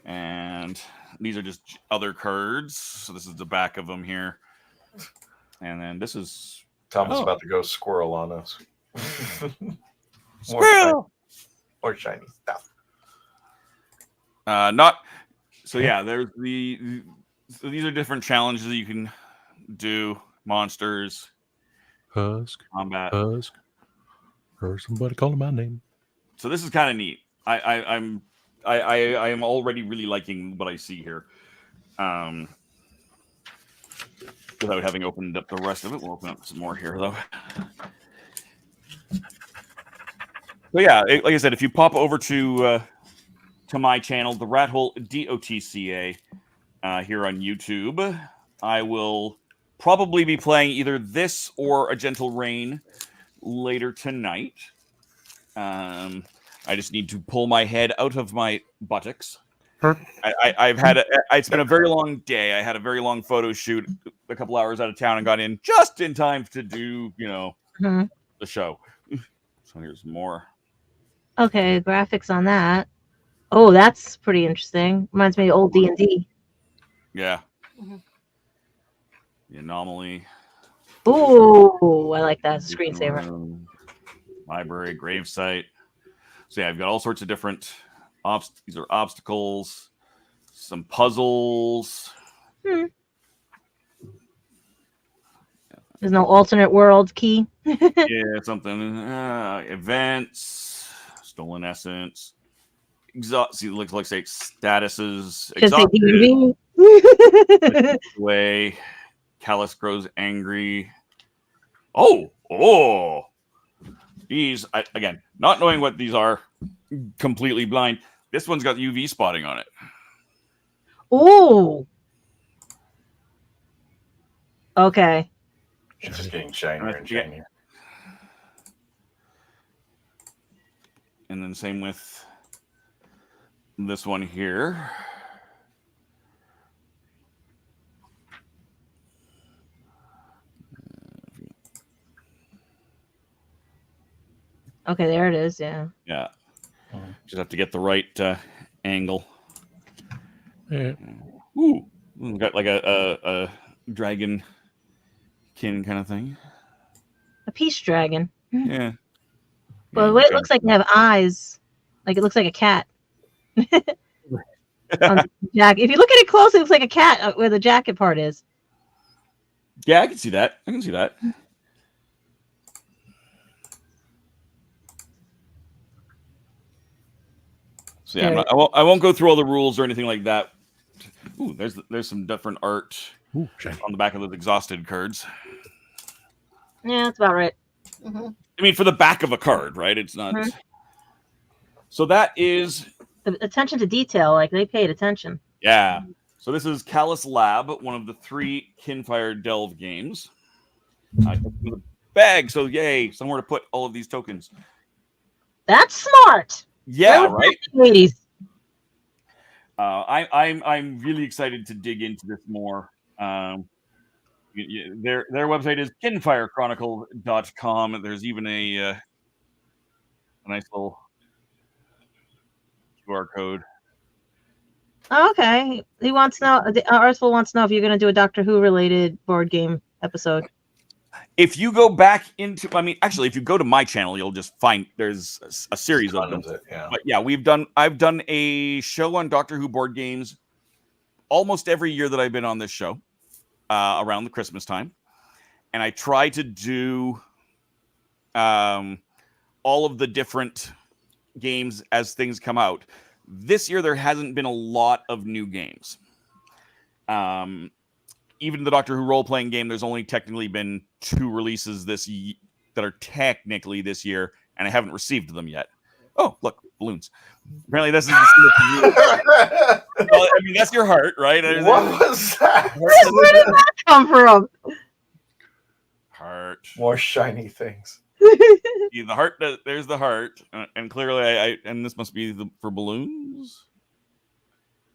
And these are just other cards. So this is the back of them here. And then this is Tom's about to go squirrel on us. Squirrel. More shiny stuff. There's so these are different challenges that you can do. Monsters, Husk, combat, Husk. Heard somebody calling my name. So this is kind of neat. I am already really liking what I see here. Without having opened up the rest of it, we'll open up some more here though. So yeah, like I said, if you pop over to my channel, the Rat Hole DOTCA, here on YouTube, I will probably be playing either this or A Gentle Rain later tonight. I just need to pull my head out of my buttocks. I've had it's been a very long day. I had a very long photo shoot a couple hours out of town and got in just in time to do, the show. So here's more. Okay, graphics on that. Oh, that's pretty interesting. Reminds me of old D&D. Yeah. The anomaly. Ooh, I like that screensaver. Library, gravesite. So yeah, I've got all sorts of different these are obstacles, some puzzles. There's no alternate world key. Yeah, something. Events, stolen essence. See, it looks like statuses. Way. Callus grows angry. Oh. These, again, not knowing what these are, completely blind. This one's got UV spotting on it. Ooh. Okay. It's just getting shinier and shinier. And then same with this one here. Okay, there it is. Yeah. Yeah. Just have to get the right angle. Yeah. Ooh. Got like a dragon kin kind of thing. A peace dragon. Yeah. Well, what it looks like, you have eyes. Like it looks like a cat. On the jacket. If you look at it closely, it looks like a cat where the jacket part is. Yeah, I can see that. I can see that. So yeah, I won't go through all the rules or anything like that. Ooh, there's some different art on the back of those exhausted cards. Yeah, that's about right. Mm-hmm. I mean, for the back of a card, right? It's not. Mm-hmm. So that is the attention to detail. Like they paid attention. Yeah. So this is Callus Lab, one of the 3 Kinfire Delve games. I took them in the bag, so yay, somewhere to put all of these tokens. That's smart. Yeah, right. Ladies. I'm really excited to dig into this more. Their website is kinfirechronicle.com. There's even a nice little QR code. Oh, okay. He wants to know. Arthur wants to know if you're going to do a Doctor Who related board game episode. If you go back into, actually, if you go to my channel, you'll just find there's a series of them. But yeah, I've done a show on Doctor Who board games almost every year that I've been on this show, around the Christmas time, and I try to do all of the different games as things come out. This year there hasn't been a lot of new games. Even the Doctor Who role-playing game, there's only technically been 2 releases that are technically this year, and I haven't received them yet. Oh, look, balloons. Apparently this is the well, I mean, that's your heart, right? What was that? Where did that come from? Heart. More shiny things. The heart, there's the heart, and clearly and this must be for balloons.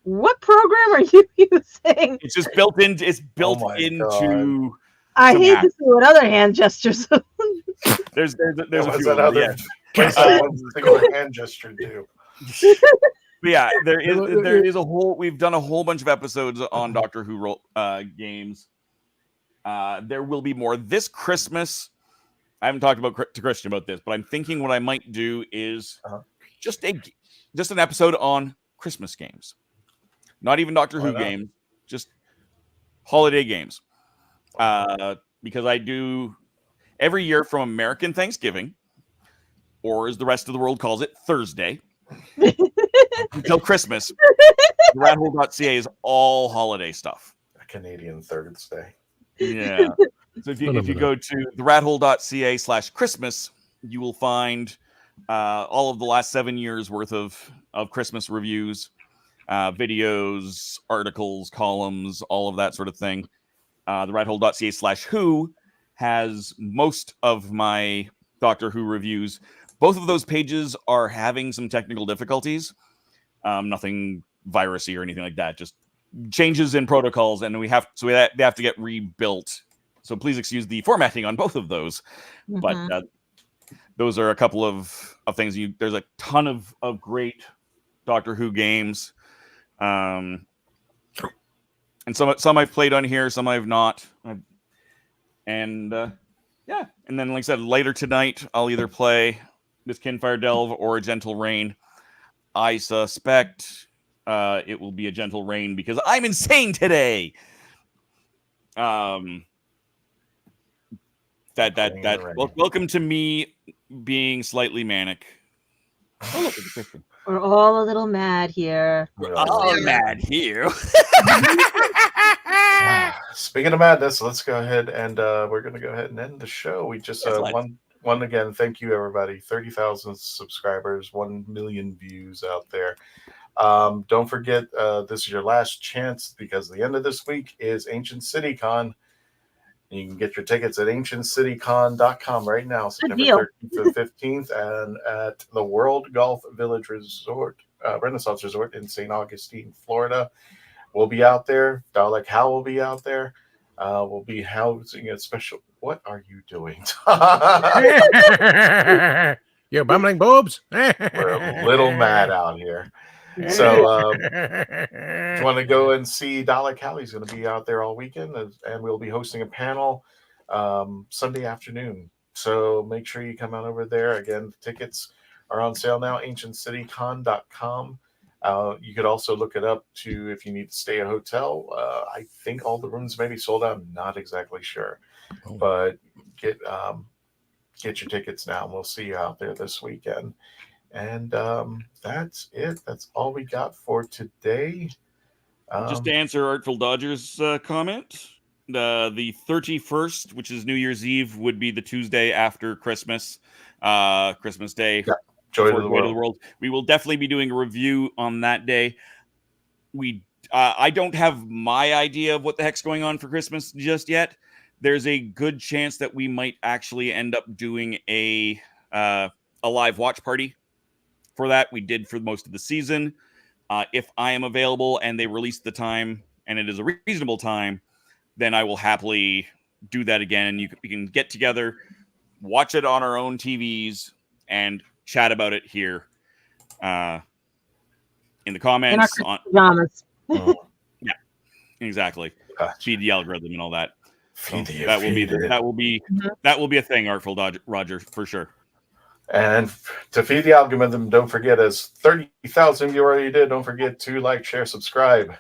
What program are you using? It's just built into. It's built into. I hate to see what other hand gestures. There's a few that other single hand gesture do. But yeah, there is a whole. We've done a whole bunch of episodes on Doctor Who games. There will be more this Christmas. I haven't talked to Christian about this, but I'm thinking what I might do is just an episode on Christmas games. Not even Doctor Who games, just holiday games. Because I do every year from American Thanksgiving, or as the rest of the world calls it, Thursday, until Christmas. Rathole.ca is all holiday stuff. A Canadian Thursday. Yeah. So if you go to therathole.ca/Christmas, you will find all of the last 7 years worth of Christmas reviews, videos, articles, columns, all of that sort of thing. Therathole.ca/Who has most of my Doctor Who reviews. Both of those pages are having some technical difficulties. Nothing virusy or anything like that. Just changes in protocols, and they have to get rebuilt. So please excuse the formatting on both of those. Mm-hmm. But those are a couple of things. There's a ton of great Doctor Who games. And some I've played on here, some I've not. And then, like I said, later tonight, I'll either play this Kinfire Delve or a Gentle Rain. I suspect it will be a Gentle Rain because I'm insane today. Welcome to me being slightly manic. Oh, look at the picture. We're all a little mad here. We're all mad here. Speaking of madness, let's go ahead and we're going to go ahead and end the show. We just again, thank you, everybody. 30,000 subscribers, 1 million views out there. Don't forget, this is your last chance because the end of this week is Ancient City Con. You can get your tickets at ancientcitycon.com right now, September 13th to the 15th, and at the World Golf Village Resort, Renaissance Resort in St. Augustine, Florida. We'll be out there. Dalek Hal will be out there. We'll be housing a special. What are you doing? You bumbling boobs. We're a little mad out here. So if you want to go and see Dalek Hal, he's going to be out there all weekend, and we'll be hosting a panel Sunday afternoon. So make sure you come out over there. Again, tickets are on sale now, ancientcitycon.com. You could also look it up to if you need to stay at a hotel. I think all the rooms may be sold out. I'm not exactly sure, but get your tickets now. And we'll see you out there this weekend. And that's it. That's all we got for today. Just to answer Artful Dodger's comment, the 31st, which is New Year's Eve, would be the Tuesday after Christmas, Christmas Day. Yeah. Joy to the World. We will definitely be doing a review on that day. I don't have my idea of what the heck's going on for Christmas just yet. There's a good chance that we might actually end up doing a live watch party for that. We did for most of the season. If I am available and they release the time and it is a reasonable time, then I will happily do that again. And we can get together, watch it on our own TVs, and chat about it here in the comments. In our pajamas. Yeah, exactly. Feed the algorithm and all that. So that will be a thing, Artful Roger, for sure. And to feed the algorithm, don't forget, as 30,000 you already did, don't forget to like, share, subscribe.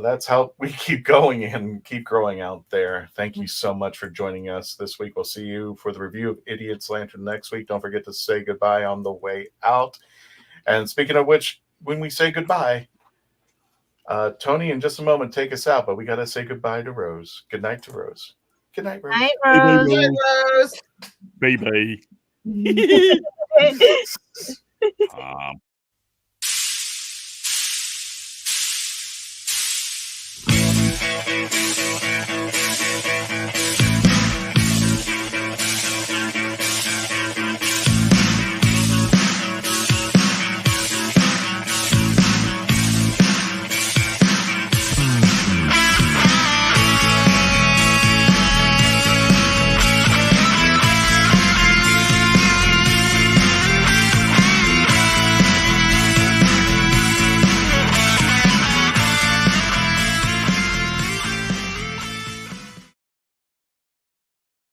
That's how we keep going and keep growing out there. Thank you so much for joining us this week. We'll see you for the review of Idiot's Lantern next week. Don't forget to say goodbye on the way out. And speaking of which, when we say goodbye, Tony, in just a moment, take us out. But we got to say goodbye to Rose. Good night to Rose. Good night, Rose. Night, Rose. Good night, Rose. Bye-bye.